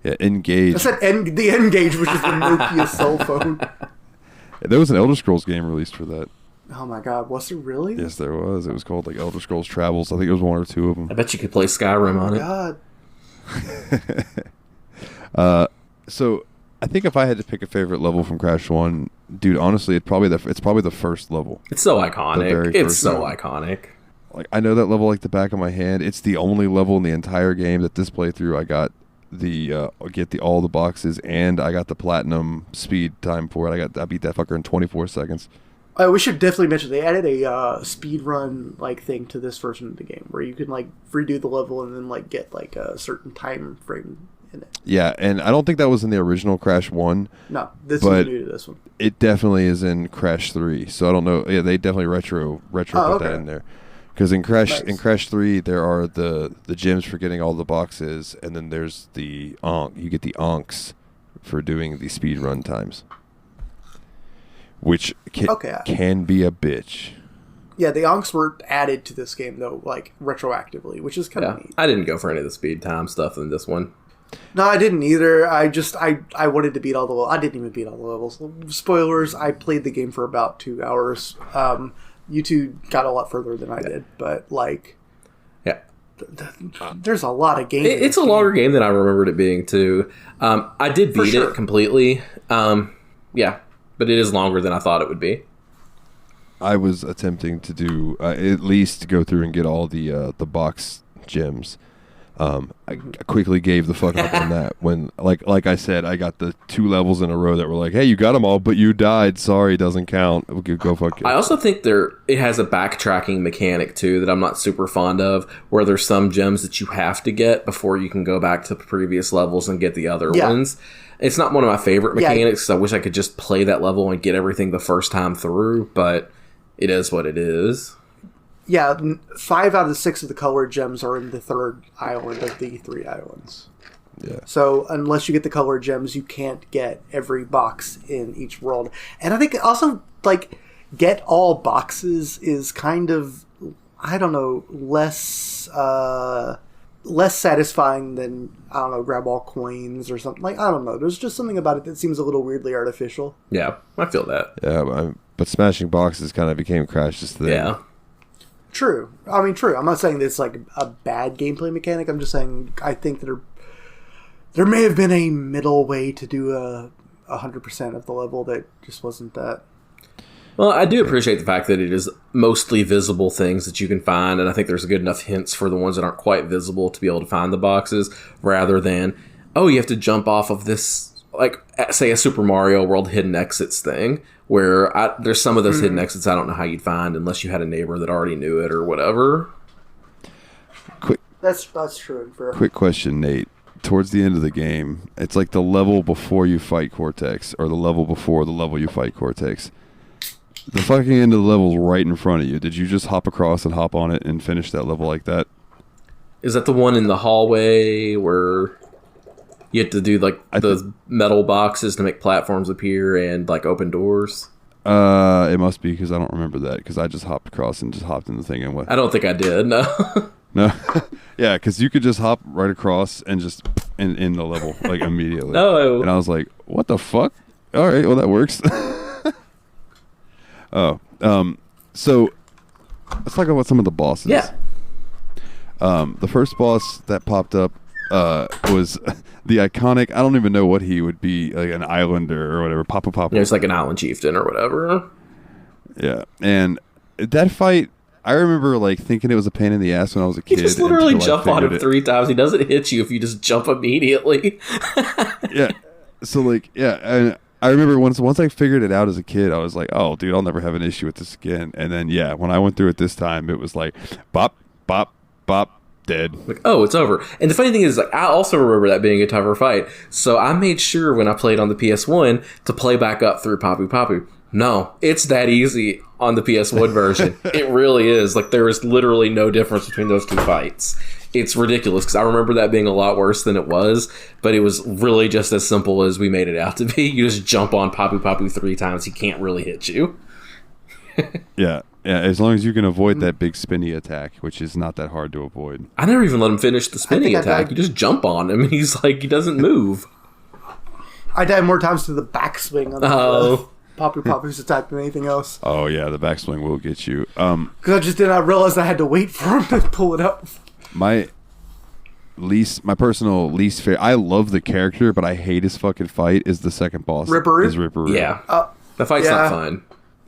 Yeah, Engage. I said the Engage, which is the Nokia cell phone. There was an Elder Scrolls game released for that. Oh my god, was there really? Yes, there was. It was called like Elder Scrolls Travels. I think it was one or two of them. I bet you could play Skyrim on it. God. So I think if I had to pick a favorite level from Crash 1, dude, honestly, it's probably the first level. It's so iconic. It's so iconic. Like, I know that level like the back of my hand. It's the only level in the entire game that this playthrough I got all the boxes, and I got the platinum speed time for it. I beat that fucker in 24 seconds. We should definitely mention they added a speed run like thing to this version of the game where you can like redo the level and then like get like a certain time frame in it. Yeah, and I don't think that was in the original Crash 1. No, this is new to this one. It definitely is in Crash 3. So I don't know. Yeah, they definitely retro put that in there. Because in Crash 3 there are the gems for getting all the boxes, and then there's you get the onks for doing the speed run times, which can be a bitch. Yeah, the onks were added to this game though, like retroactively, which is kind of neat. I didn't go for any of the speed time stuff in this one. No, I didn't either. I wanted to beat all the levels. I didn't even beat all the levels. Spoilers, I played the game for about 2 hours. You two got a lot further than I did, but like, yeah, there's a lot of games. It's a longer game than I remembered it being too. I did beat it completely. Yeah, but it is longer than I thought it would be. I was attempting to do at least go through and get all the box gems. I quickly gave the fuck up on that when, like I said, I got the 2 levels in a row that were like, hey, you got them all, but you died. Sorry, doesn't count. Go fuck it. I also think it has a backtracking mechanic too that I'm not super fond of, where there's some gems that you have to get before you can go back to previous levels and get the other ones. It's not one of my favorite mechanics. I wish I could just play that level and get everything the first time through, but it is what it is. Yeah, 5 out of 6 of the colored gems are in the 3rd island of the 3 islands. Yeah. So unless you get the colored gems, you can't get every box in each world. And I think also, like, get all boxes is kind of, I don't know, less satisfying than, I don't know, grab all coins or something. Like, I don't know. There's just something about it that seems a little weirdly artificial. Yeah, I feel that. Yeah, but smashing boxes kind of became Crash's thing. Yeah. True. I mean, true. I'm not saying that it's like a bad gameplay mechanic. I'm just saying I think that there may have been a middle way to do 100% of the level that just wasn't that. Well, I do appreciate the fact that it is mostly visible things that you can find, and I think there's good enough hints for the ones that aren't quite visible to be able to find the boxes, rather than, oh, you have to jump off of this, like, say a Super Mario World hidden exits thing, where there's some of those hidden exits I don't know how you'd find unless you had a neighbor that already knew it or whatever. That's true. Quick question, Nate. towards the end of the game. It's like the level before you fight Cortex, or the level before the level you fight Cortex. The fucking end of the level is right in front of you. Did you just hop across and hop on it and finish that level like that? Is that the one in the hallway where you have to do like the metal boxes to make platforms appear and like open doors? It must be, because I don't remember that, because I just hopped across and just hopped in the thing and went. I don't think I did. No. No. Yeah, because you could just hop right across and just in the level like immediately. No. And I was like, what the fuck? All right, well that works. So let's talk about some of the bosses. Yeah. The first boss that popped up was the iconic, I don't even know what he would be, like an islander or whatever, Papa. Yeah, it's like an island chieftain or whatever. Yeah, and that fight, I remember like thinking it was a pain in the ass when I was a kid. You just literally jump on him 3 times. He doesn't hit you if you just jump immediately. Yeah. So like, yeah, and I remember once I figured it out as a kid, I was like, oh, dude, I'll never have an issue with this again. And then, yeah, when I went through it this time, it was like, bop, bop, bop, dead. Like, oh, it's over. And the funny thing is, like, I also remember that being a tougher fight. So I made sure when I played on the PS1 to play back up through Papu Papu. No, it's that easy on the PS1 version. It really is. Like, there is literally no difference between those two fights. It's ridiculous, because I remember that being a lot worse than it was, but it was really just as simple as we made it out to be. You just jump on Papu Papu 3 times, he can't really hit you. Yeah, as long as you can avoid that big spinny attack, which is not that hard to avoid. I never even let him finish the spinning attack. You just jump on him, and he's like, he doesn't move. I died more times to the backswing on the Papu Papu's attack than anything else. Oh, yeah, the backswing will get you. Because I just did not realize I had to wait for him to pull it up. My personal least favorite, I love the character, but I hate his fucking fight, is the second boss. Ripperoo? Is Ripperoo. Yeah. The fight's not fun.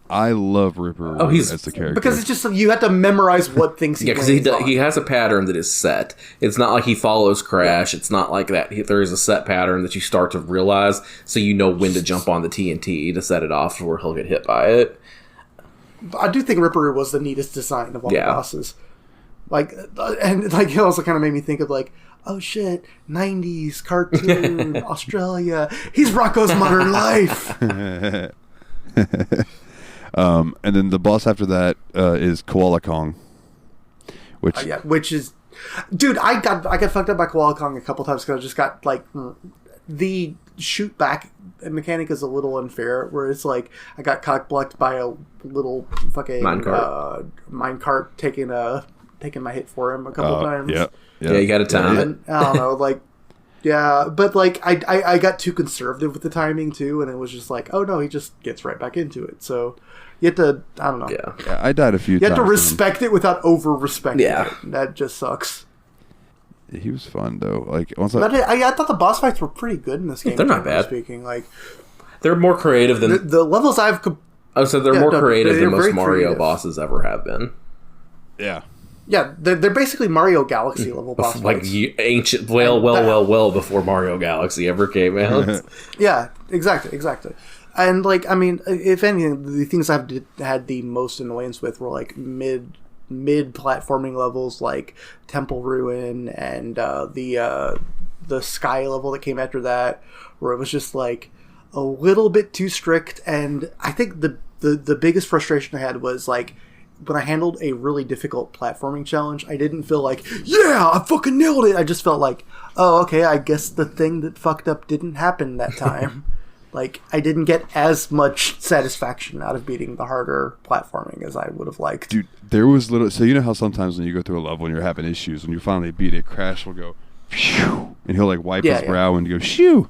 I love Ripperoo as the character. Because it's just, you have to memorize what things he because he has a pattern that is set. It's not like he follows Crash. It's not like that. There is a set pattern that you start to realize, so you know when to jump on the TNT to set it off where he'll get hit by it. I do think Ripperoo was the neatest design of all the bosses. Like, and like it also kind of made me think of like, oh shit, 90s cartoon Australia. He's Rocco's Modern Life. And then the boss after that is Koala Kong, which is, dude, I got fucked up by Koala Kong a couple times because I just got like the shoot back mechanic is a little unfair, where it's like I got cock blocked by a little fucking minecart taking my hit for him a couple times. Yeah, you got to time it. I don't know, like, yeah, but like I got too conservative with the timing too, and it was just like, oh no, he just gets right back into it. So you have to, I don't know. Yeah, I died a few times. You have to respect it without over-respecting it. That just sucks. He was fun though. Like I thought the boss fights were pretty good in this game. They're not bad. Speaking, like, they're more creative than the levels I've. They're more creative than most Mario bosses ever have been. Yeah. Yeah, they're basically Mario Galaxy level boss like fights. Ancient, well before Mario Galaxy ever came out. Yeah, exactly. And like, I mean, if anything, the things I've had the most annoyance with were like mid platforming levels, like Temple Ruin and the Sky level that came after that, where it was just like a little bit too strict. And I think the biggest frustration I had was like, when I handled a really difficult platforming challenge, I didn't feel like, yeah, I fucking nailed it. I just felt like, oh, okay, I guess the thing that fucked up didn't happen that time. Like, I didn't get as much satisfaction out of beating the harder platforming as I would have liked. Dude, there was so you know how sometimes when you go through a level and you're having issues, when you finally beat it, Crash will go, phew, and he'll like wipe his brow and go, shoo.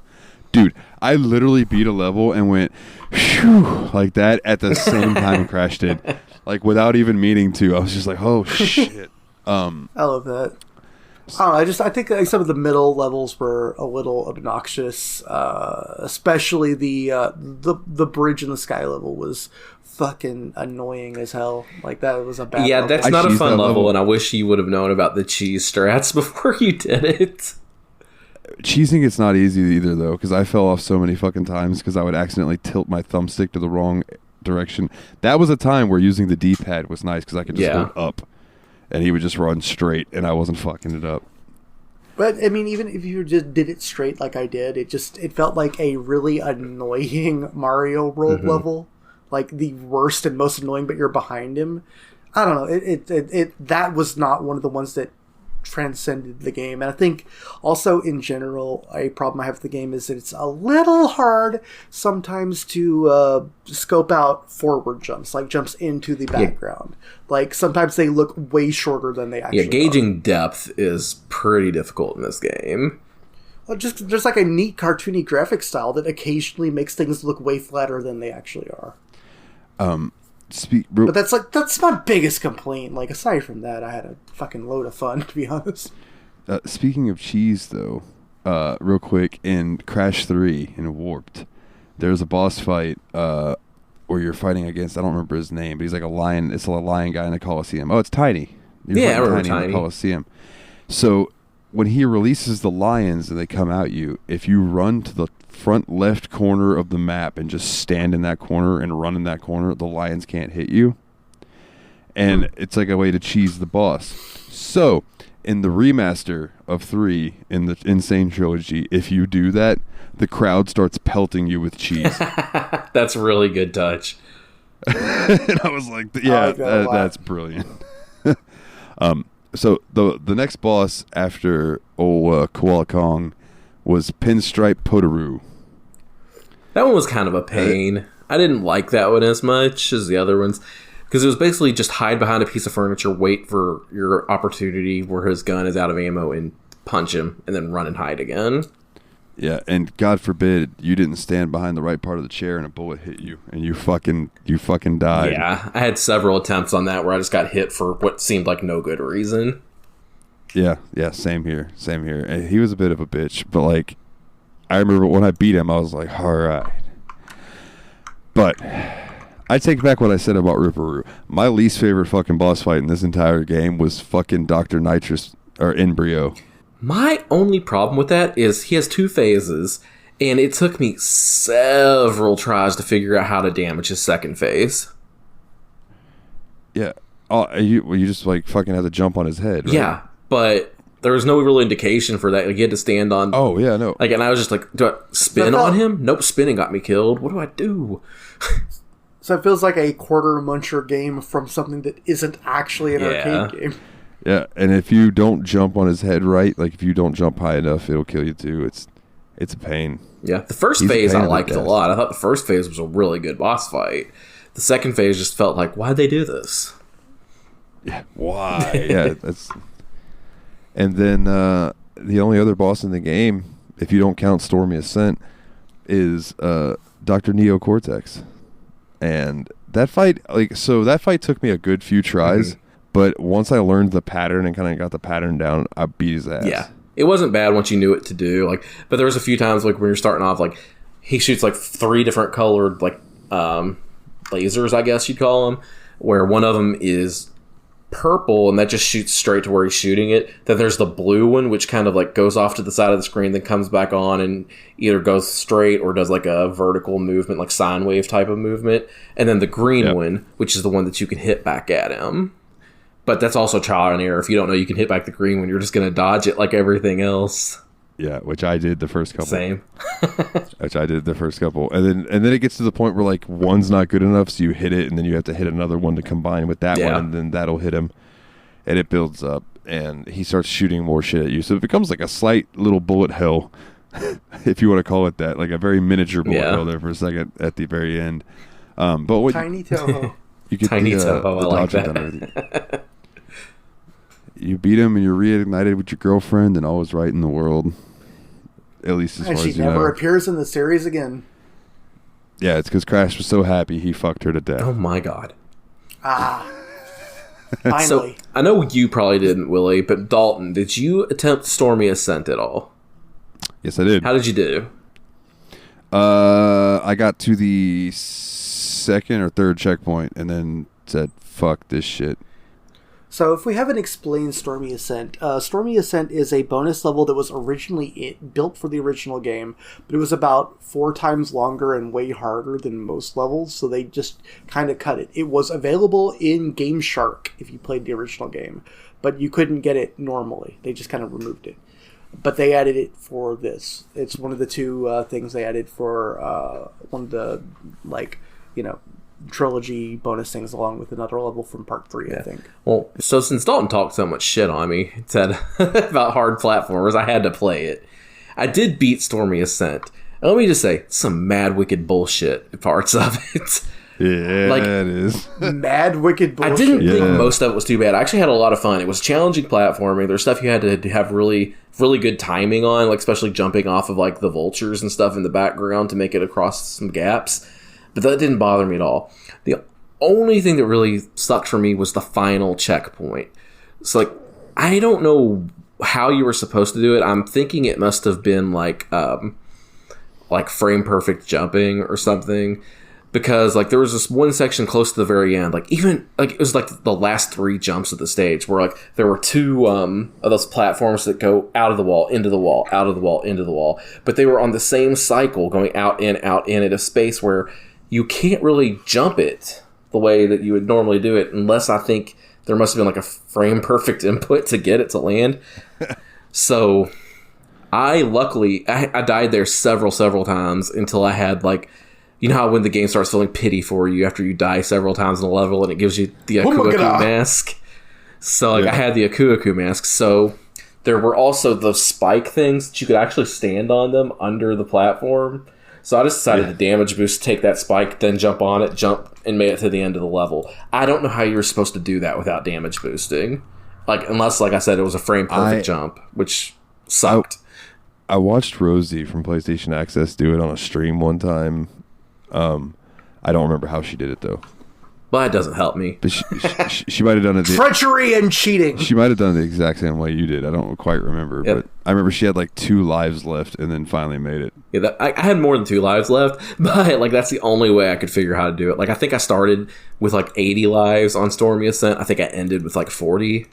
Dude, I literally beat a level and went, phew, like that at the same time Crash did. Like, without even meaning to. I was just like, oh, shit. I love that. I don't know, I think like, some of the middle levels were a little obnoxious. Especially the bridge in the Sky level was fucking annoying as hell. Like, that was a bad level. That's not a fun level, and I wish you would have known about the cheese strats before you did it. Cheesing it's not easy either, though, because I fell off so many fucking times because I would accidentally tilt my thumbstick to the wrong direction. That was a time where using the D-pad was nice because I could just go up and he would just run straight and I wasn't fucking it up. But I mean, even if you just did it straight like I did, it felt like a really annoying Mario World level, like the worst and most annoying. But you're behind him. I don't know. It that was not one of the ones that transcended the game. And I think also in general, a problem I have with the game is that it's a little hard sometimes to scope out forward jumps, like jumps into the background. Like sometimes they look way shorter than they actually gauging depth is pretty difficult in this game. Well, just like a neat cartoony graphic style that occasionally makes things look way flatter than they actually are. But that's my biggest complaint. Like, aside from that, I had a fucking load of fun, to be honest. Speaking of cheese, though, real quick, in Crash 3 in Warped, there's a boss fight where you're fighting against, I don't remember his name, but he's like a lion. It's a lion guy in a Coliseum. Oh, it's Tiny. I remember Tiny in the Coliseum. So when he releases the lions and they come at you, if you run to the front left corner of the map and just stand in that corner and run in that corner, the lions can't hit you. And it's like a way to cheese the boss. So in the remaster of 3 in the Insane Trilogy, if you do that, the crowd starts pelting you with cheese. That's a really good touch. And I was like, yeah, that's brilliant. So the next boss after Koala Kong was Pinstripe Potoroo. That one was kind of a pain. I didn't like that one as much as the other ones, because it was basically just hide behind a piece of furniture, wait for your opportunity where his gun is out of ammo, and punch him, and then run and hide again. Yeah, and God forbid you didn't stand behind the right part of the chair and a bullet hit you, and you fucking died. Yeah, I had several attempts on that where I just got hit for what seemed like no good reason. Yeah, same here. And he was a bit of a bitch, but like, I remember when I beat him, I was like, all right. But I take back what I said about Ripperoo. My least favorite fucking boss fight in this entire game was fucking Dr. Nitrous, or Embryo. My only problem with that is he has 2 phases, and it took me several tries to figure out how to damage his second phase. Yeah. Oh, you just like fucking had to jump on his head, right? Yeah, but there was no real indication for that. Like, he had to stand on... Oh, yeah, no. Like, and I was just like, do I spin on him? Nope, spinning got me killed. What do I do? So it feels like a quarter muncher game from something that isn't actually an arcade game. Yeah, and if you don't jump on his head right, like if you don't jump high enough, it'll kill you too. It's a pain. Yeah, the first phase I liked a lot. I thought the first phase was a really good boss fight. The second phase just felt like, why'd they do this? Yeah, why? Yeah, that's... And then the only other boss in the game, if you don't count Stormy Ascent, is Dr. Neo Cortex. And that fight, that fight took me a good few tries, but once I learned the pattern and kind of got the pattern down, I beat his ass. Yeah, it wasn't bad once you knew what to do. Like, but there was a few times like when you're starting off, like he shoots like 3 different colored like lasers, I guess you'd call them, where one of them is purple and that just shoots straight to where he's shooting it. Then there's the blue one, which kind of like goes off to the side of the screen, then comes back on and either goes straight or does like a vertical movement, like sine wave type of movement. And then the green one, which is the one that you can hit back at him. But that's also trial and error. If you don't know you can hit back the green one, you're just going to dodge it like everything else. Yeah, which I did the first couple. Same. Which I did the first couple. And then it gets to the point where like one's not good enough, so you hit it and then you have to hit another one to combine with that one, and then that'll hit him. And it builds up and he starts shooting more shit at you. So it becomes like a slight little bullet hell, if you want to call it that. Like a very miniature bullet hell there for a second at the very end. But what Tiny Toho. You get Tiny Toho, I like that. You beat him and you're reignited with your girlfriend and all is right in the world. At least as far as you know. And she never appears in the series again. Yeah, it's because Crash was so happy he fucked her to death. Oh my god. Finally. So, I know you probably didn't, Willie, but Dalton, did you attempt Stormy Ascent at all? Yes, I did. How did you do? I got to the second or third checkpoint and then said, fuck this shit. So if we haven't explained Stormy Ascent is a bonus level that was originally built for the original game, but it was about 4 times longer and way harder than most levels, so they just kind of cut it. It was available in Game Shark if you played the original game, but you couldn't get it normally. They just kind of removed it. but they added it for this. It's one of the two things they added for one of the, like, trilogy bonus things, along with another level from part 3, I think. Well, so since Dalton talked so much shit on me, said about hard platformers, I had to play it. I did beat Stormy Ascent. And let me just say, some mad wicked bullshit parts of it. Yeah, it is. Mad wicked bullshit. I didn't think most of it was too bad. I actually had a lot of fun. It was challenging platforming. There's stuff you had to have really, really good timing on, like especially jumping off of like the vultures and stuff in the background to make it across some gaps. But that didn't bother me at all. The only thing that really sucked for me was the final checkpoint. So like, I don't know how you were supposed to do it. I'm thinking it must have been like frame perfect jumping or something. Because like there was this one section close to the very end, like even like it was like the last 3 jumps of the stage where like there were 2 of those platforms that go out of the wall, into the wall, out of the wall, into the wall, but they were on the same cycle going out in at a space where you can't really jump it the way that you would normally do it unless I think there must have been like a frame perfect input to get it to land. So I died there several times until I had like, you know how when the game starts feeling pity for you after you die several times in a level and it gives you the Akuaku mask? So like I had the Akuaku mask. So there were also those spike things that you could actually stand on them under the platform. So I just decided to damage boost, take that spike, then jump on it, jump, and made it to the end of the level. I don't know how you were supposed to do that without damage boosting. Like, unless, like I said, it was a frame perfect jump, which sucked. I watched Rosie from PlayStation Access do it on a stream one time. I don't remember how she did it though. Well, that doesn't help me. But she might have done it. Treachery and cheating. She might have done it the exact same way you did. I don't quite remember, but I remember she had like 2 lives left and then finally made it. Yeah, I had more than 2 lives left, but like that's the only way I could figure how to do it. Like I think I started with like 80 lives on Stormy Ascent. I think I ended with like 40.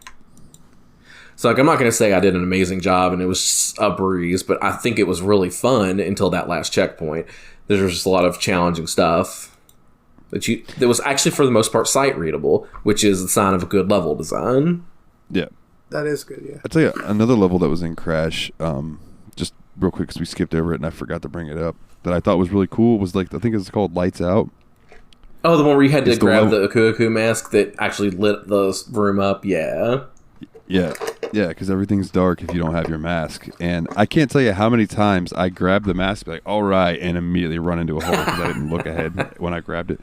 So like I'm not going to say I did an amazing job and it was a breeze, but I think it was really fun until that last checkpoint. There was just a lot of challenging stuff that was actually for the most part sight readable, which is the sign of a good level design. Yeah, that is good. Yeah, I'll tell you another level that was in Crash. Just real quick because we skipped over it and I forgot to bring it up. That I thought was really cool was like I think it's called Lights Out. Oh, the one where you had to grab the Akuaku mask that actually lit the room up. Yeah. Yeah, because everything's dark if you don't have your mask. And I can't tell you how many times I grabbed the mask, like, all right, and immediately run into a hole because I didn't look ahead when I grabbed it.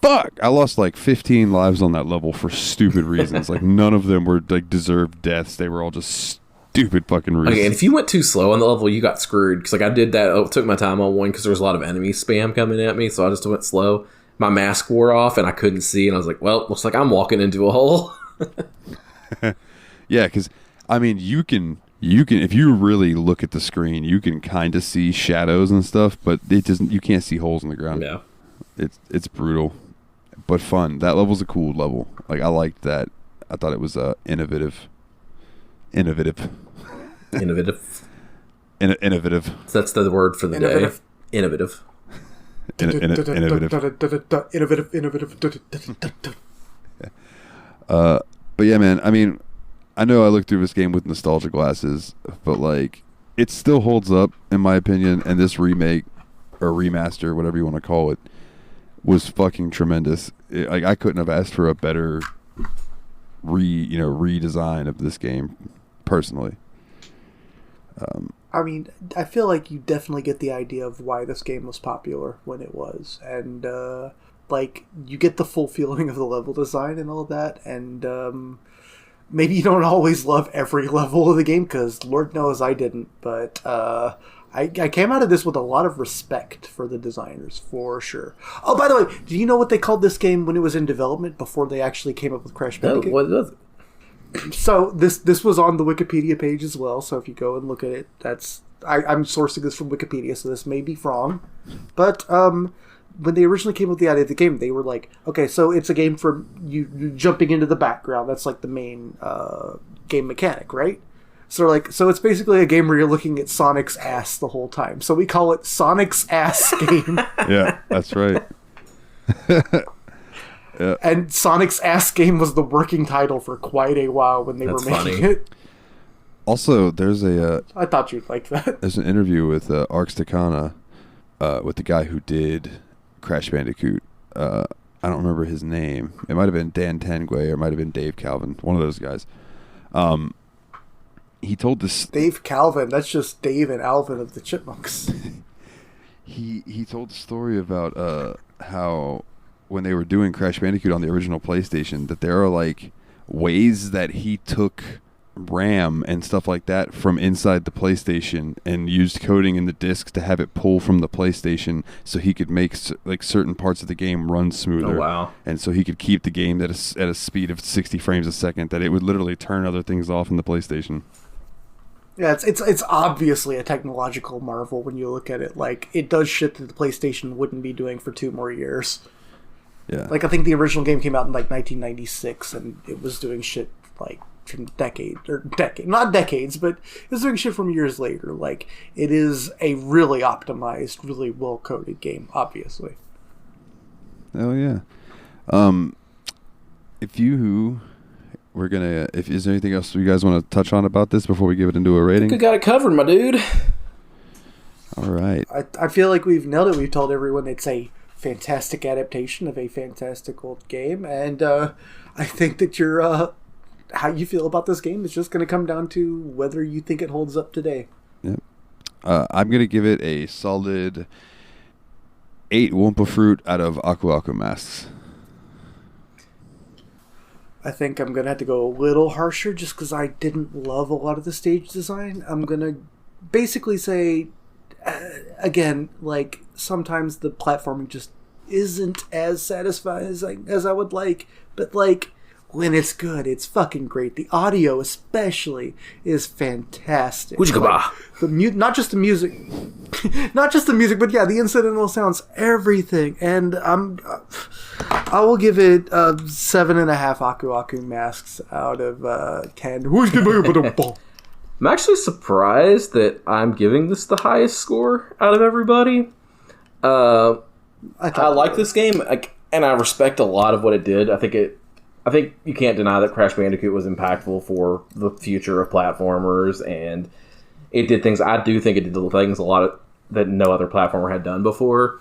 Fuck! I lost like 15 lives on that level for stupid reasons. Like, none of them were like deserved deaths. They were all just stupid fucking reasons. Okay, and if you went too slow on the level, you got screwed. Because like I did that, I took my time on one because there was a lot of enemy spam coming at me, so I just went slow. My mask wore off and I couldn't see, and I was like, well, looks like I'm walking into a hole. Yeah, because I mean, you can if you really look at the screen, you can kind of see shadows and stuff, but it doesn't. You can't see holes in the ground. Yeah, it's brutal, but fun. That level's a cool level. Like I liked that. I thought it was innovative. Innovative. Innovative. So that's the word for the day. Innovative. But yeah, man. I mean, I know I looked through this game with nostalgia glasses, but like, it still holds up in my opinion. And this remake or remaster, whatever you want to call it, was fucking tremendous. Like, I couldn't have asked for a better redesign of this game, personally. I mean, I feel like you definitely get the idea of why this game was popular when it was, and like you get the full feeling of the level design and all that, and maybe you don't always love every level of the game, because Lord knows I didn't, but I came out of this with a lot of respect for the designers, for sure. Oh, by the way, do you know what they called this game when it was in development, before they actually came up with Crash Bandicoot? No, what was it? So this was on the Wikipedia page as well, so if you go and look at it, I'm sourcing this from Wikipedia, so this may be wrong. But when they originally came up with the idea of the game, they were like, okay, so it's a game for you jumping into the background. That's like the main game mechanic, right? So it's basically a game where you're looking at Sonic's ass the whole time. So we call it Sonic's Ass Game. Yeah, that's right. Yeah. And Sonic's Ass Game was the working title for quite a while when they were making it. Also, there's I thought you'd like that. there's an interview with Arx Takana, with the guy who did Crash Bandicoot. I don't remember his name. It might have been Dan Tanguay or it might have been Dave Calvin, one of those guys. He told this. Dave Calvin. That's just Dave and Alvin of the Chipmunks. He told the story about how when they were doing Crash Bandicoot on the original PlayStation, that there are like ways that he took RAM and stuff like that from inside the PlayStation and used coding in the discs to have it pull from the PlayStation so he could make like certain parts of the game run smoother. Oh, wow. And so he could keep the game at a speed of 60 frames a second, that it would literally turn other things off in the PlayStation. Yeah, it's obviously a technological marvel when you look at it. Like, it does shit that the PlayStation wouldn't be doing for 2 more years. Yeah. Like, I think the original game came out in like 1996, and it was doing shit like from not decades, but it was doing shit from years later. Like, it is a really optimized, really well coded game, obviously. Oh yeah. If is there anything else you guys want to touch on about this before we give it into a rating? We got it covered, my dude. All right. I feel like we've nailed it. We've told everyone it's a fantastic adaptation of a fantastic old game, and I think that how you feel about this game is just going to come down to whether you think it holds up today. Yep. I'm going to give it a solid 8 Wumpa Fruit out of Aku Aku masks. I think I'm going to have to go a little harsher just because I didn't love a lot of the stage design. I'm going to basically say, again, like, sometimes the platforming just isn't as satisfying as I would like, but, like, when it's good, it's fucking great. The audio, especially, is fantastic. Like, not just the music, but yeah, the incidental sounds, everything. And I will give it 7.5 Aku Aku masks out of 10. I'm actually surprised that I'm giving this the highest score out of everybody. I like this game, and I respect a lot of what it did. I think you can't deny that Crash Bandicoot was impactful for the future of platformers, and it did things. I do think it did things a lot that no other platformer had done before,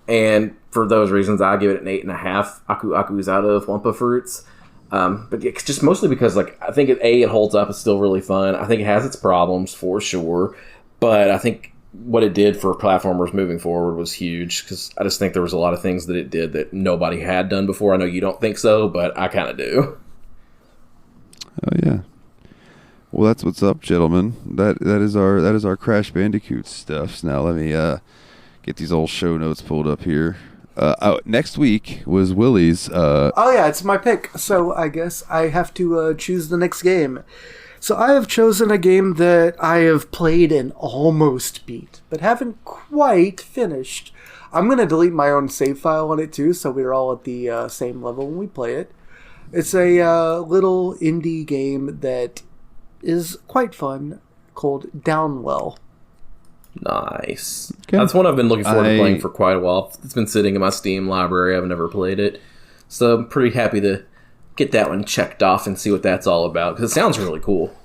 and for those reasons, I give it an 8.5 Aku Akus out of Wumpa Fruits. But it's just mostly because, like, I think it holds up. It's still really fun. I think it has its problems for sure, but I think what it did for platformers moving forward was huge, because I just think there was a lot of things that it did that nobody had done before. I know you don't think so, but I kind of do. Oh yeah. Well, that's what's up, gentlemen. That is our Crash Bandicoot stuffs. Now let me get these old show notes pulled up here. Next week was Willie's. Oh yeah, it's my pick. So I guess I have to choose the next game. So I have chosen a game that I have played and almost beat, but haven't quite finished. I'm going to delete my own save file on it too, so we're all at the same level when we play it. It's a little indie game that is quite fun, called Downwell. Nice. Okay. That's one I've been looking forward to playing for quite a while. It's been sitting in my Steam library. I've never played it. So I'm pretty happy to get that one checked off and see what that's all about, because it sounds really cool.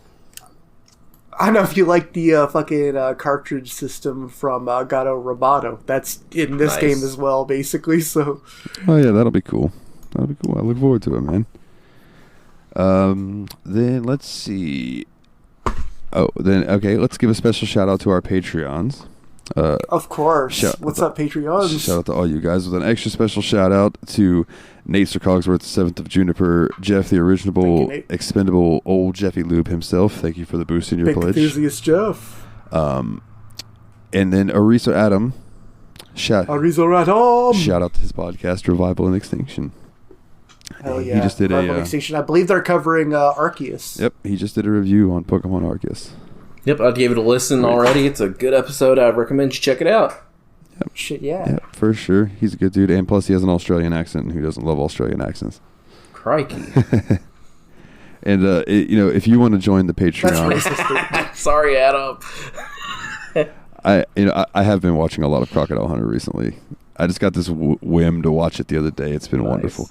I don't know if you like the fucking cartridge system from Gato Roboto. That's in this game as well, basically. So. Oh yeah, that'll be cool. I look forward to it, man. Then let's see. Okay, let's give a special shout out to our Patreons. Of course. What's up, Patreons? Shout out to all you guys, with an extra special shout out to Nate Sir Cogsworth, 7th of Juniper, Jeff, the original expendable old Jeffy Lube himself. Thank you for the boost in your pledge. Enthusiast Jeff. And then Arisa Adam. Shout out to his podcast, Revival and Extinction. Hell yeah. He just did Extinction. I believe they're covering Arceus. Yep, he just did a review on Pokemon Arceus. Yep, I gave it a listen already. It's a good episode. I recommend you check it out. Yep. Shit, yeah. Yep, for sure. He's a good dude, and plus he has an Australian accent, and who doesn't love Australian accents? Crikey. And, if you want to join the Patreon... That's racist. Sorry, Adam. I have been watching a lot of Crocodile Hunter recently. I just got this whim to watch it the other day. It's been wonderful.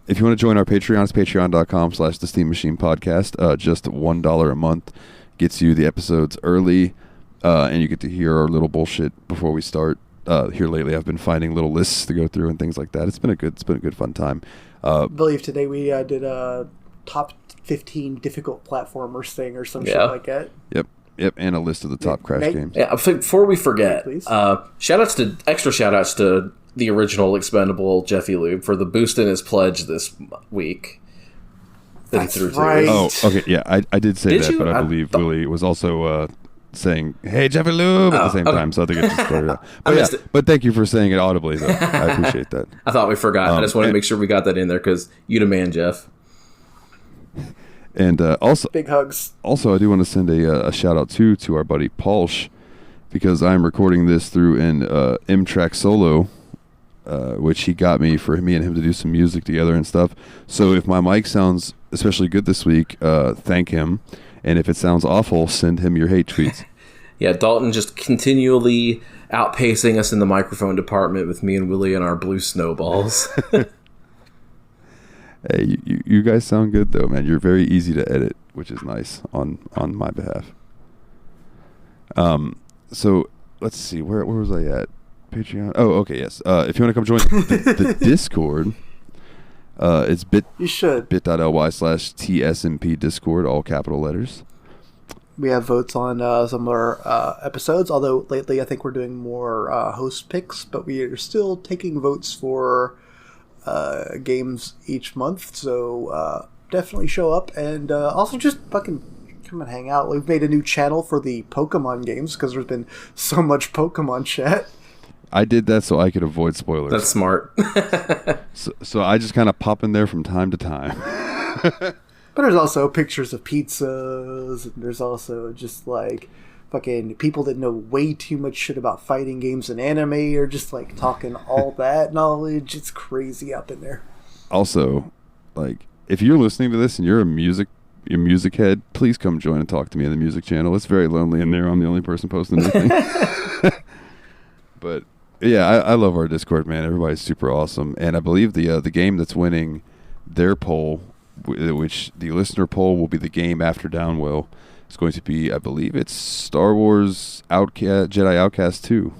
if you want to join our Patreon, it's patreon.com/the Steam Machine Podcast. Just $1 a month gets you the episodes early, and you get to hear our little bullshit before we start. Here lately, I've been finding little lists to go through and things like that. It's been a good fun time. I believe today we did a top 15 difficult platformers thing or some shit like that. Yep, and a list of the top Crash games. Yeah, before we forget, please. extra shout outs to the original Expendable Jeffy Lube for the boost in his pledge this week. That's right. Oh, okay, yeah, I did say Did that, you? but I believe Willie was also saying, "Hey, Jeffy Lube" at the same time, so I think it just started out. But thank you for saying it audibly, though. I appreciate that. I thought we forgot. I just wanted to make sure we got that in there because you the man, Jeff. And also, big hugs. Also, I do want to send a shout out to our buddy Paulsh, because I'm recording this through an M-Track Solo, which he got me for me and him to do some music together and stuff. So if my mic sounds especially good this week, thank him. And if it sounds awful, send him your hate tweets. Yeah, Dalton just continually outpacing us in the microphone department with me and Willie and our blue snowballs. Hey, you guys sound good though, man. You're very easy to edit, which is nice on my behalf. So let's see, where was I at? Patreon. Oh, okay, yes. If you want to come join the Discord, it's you should bit.ly/TSMP Discord, all capital letters. We have votes on some of our episodes, although lately I think we're doing more host picks, but we are still taking votes for games each month, so definitely show up, and also just fucking come and hang out. We've made a new channel for the Pokemon games because there's been so much Pokemon chat. I did that so I could avoid spoilers. That's smart. so I just kind of pop in there from time to time. But there's also pictures of pizzas, and there's also just like fucking people that know way too much shit about fighting games and anime are just like talking all that knowledge. It's crazy up in there. Also, like, if you're listening to this and you're a music head, please come join and talk to me on the music channel. It's very lonely in there. I'm the only person posting anything. But yeah, I love our Discord, man. Everybody's super awesome, and I believe the game that's winning their poll, which the listener poll will be the game after Downwell, is going to be, I believe it's Star Wars Jedi Outcast 2.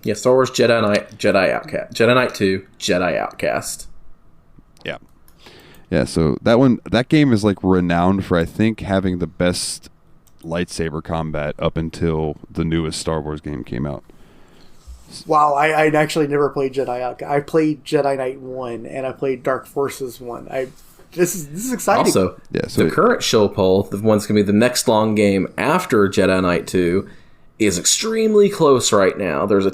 Yeah, Star Wars Jedi Knight 2, Jedi Outcast. Yeah, so that game is like renowned for, I think, having the best lightsaber combat up until the newest Star Wars game came out. Wow, I actually never played Jedi Outcast. I played Jedi Knight 1 and I played Dark Forces 1. This is exciting. Also, the current show poll, the one's going to be the next long game after Jedi Knight 2, is extremely close right now. There's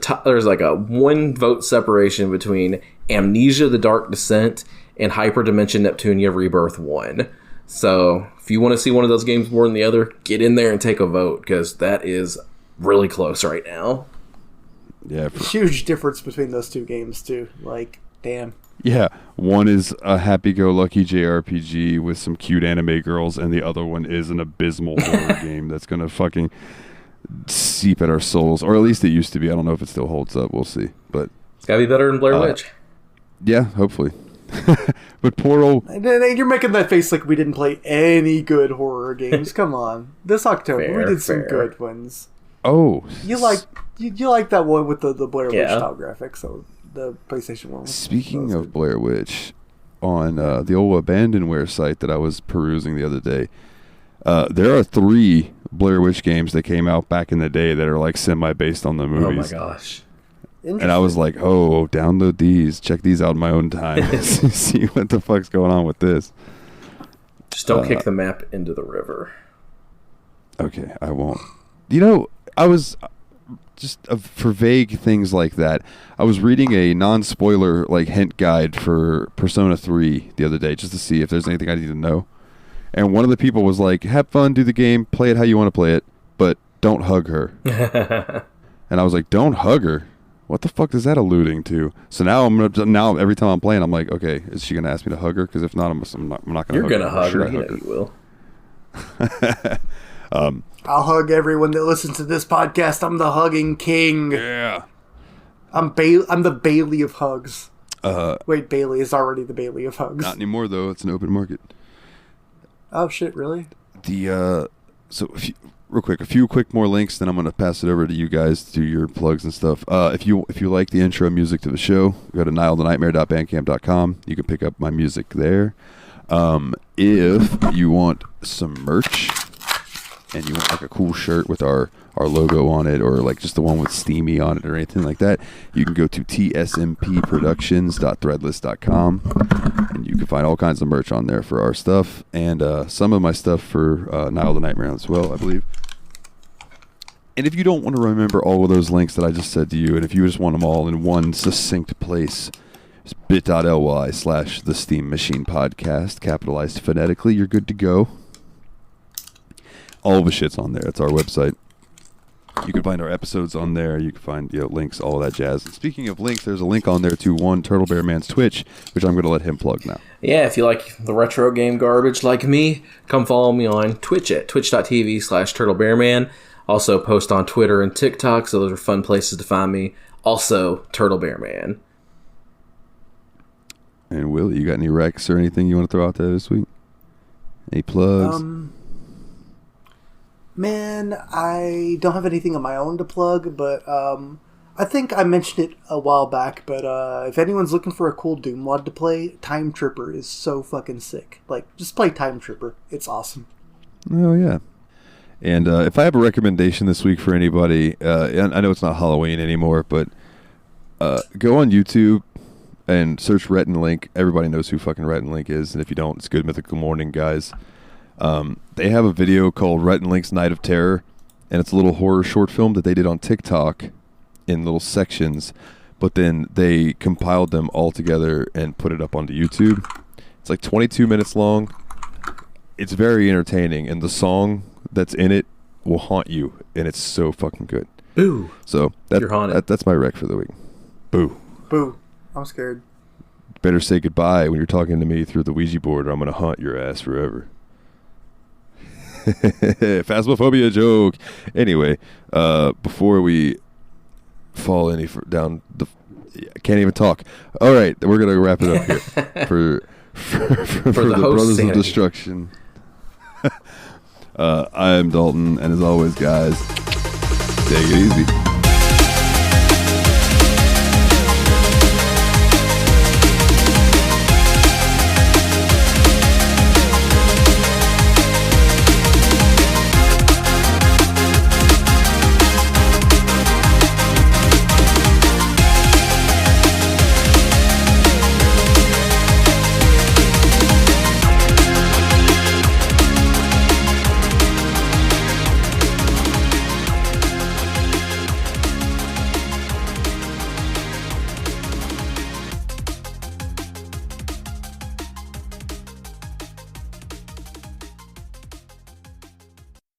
like a 1 vote separation between Amnesia: The Dark Descent and Hyperdimension Neptunia Rebirth 1. So if you want to see one of those games more than the other, get in there and take a vote, because that is really close right now. Yeah, huge difference between those two games too. Like, damn. Yeah, one is a happy-go-lucky JRPG with some cute anime girls, and the other one is an abysmal horror game that's gonna fucking seep at our souls, or at least it used to be. I don't know if it still holds up. We'll see, but it's gotta be better than Blair Witch. Yeah, hopefully. But poor old... You're making that face like we didn't play any good horror games. Come on. This October, we did some good ones. Oh. You like that one with the Blair Witch style graphics, so the PlayStation 1. Speaking of Blair Witch, on the old Abandonware site that I was perusing the other day, there are 3 Blair Witch games that came out back in the day that are like semi-based on the movies. Oh my gosh. And I was like, oh, download these, check these out in my own time, see what the fuck's going on with this. Just don't kick the map into the river. Okay, I won't. You know, I was just for vague things like that. I was reading a non-spoiler like hint guide for Persona 3 the other day just to see if there's anything I need to know. And one of the people was like, "Have fun, do the game, play it how you want to play it, but don't hug her." And I was like, "Don't hug her? What the fuck is that alluding to?" So now every time I'm playing, I'm like, "Okay, is she gonna ask me to hug her? Because if not, I'm not gonna." You're gonna hug her. Hug her. You will. I'll hug everyone that listens to this podcast. I'm the hugging king. Yeah. I'm the Bailey of hugs. Wait, Bailey is already the Bailey of hugs. Not anymore, though. It's an open market. Oh, shit, really? Real quick, a few quick more links, then I'm going to pass it over to you guys to do your plugs and stuff. If you like the intro music to the show, go to nilethenightmare.bandcamp.com. You can pick up my music there. If you want some merch and you want like a cool shirt with our logo on it, or like just the one with Steamy on it or anything like that, you can go to tsmpproductions.threadless.com and you can find all kinds of merch on there for our stuff, and some of my stuff for Nile the Nightmare as well, I believe. And if you don't want to remember all of those links that I just said to you, and if you just want them all in one succinct place, it's bit.ly/The Steam Machine Podcast, capitalized phonetically. You're good to go. All of the shit's on there. It's our website. You can find our episodes on there. You can find links, all of that jazz. And speaking of links, there's a link on there to one Turtle Bear Man's Twitch, which I'm going to let him plug now. Yeah, if you like the retro game garbage like me, come follow me on Twitch at twitch.tv/TurtleBearMan. Also post on Twitter and TikTok, so those are fun places to find me. Also, Turtle Bear Man. And Willie, you got any recs or anything you want to throw out there this week? Any plugs? Man, I don't have anything of my own to plug, but I think I mentioned it a while back, but if anyone's looking for a cool Doom mod to play, Time Tripper is so fucking sick. Like, just play Time Tripper. It's awesome. Oh, yeah. And if I have a recommendation this week for anybody, and I know it's not Halloween anymore, but go on YouTube and search Rhett and Link. Everybody knows who fucking Rhett and Link is, and if you don't, it's Good Mythical Morning, guys. They have a video called Rhett and Link's Night of Terror, and it's a little horror short film that they did on TikTok in little sections, but then they compiled them all together and put it up onto YouTube. It's like 22 minutes long. It's very entertaining, and the song that's in it will haunt you, and it's so fucking good. Boo. So You're haunted. that's my rec for the week. Boo. Boo. I'm scared. Better say goodbye when you're talking to me through the Ouija board, or I'm going to haunt your ass forever. Phasmophobia joke. Anyway, before we fall down the... I can't even talk. All right, we're going to wrap it up here for the Brothers of Destruction. I am Dalton, and as always, guys, take it easy.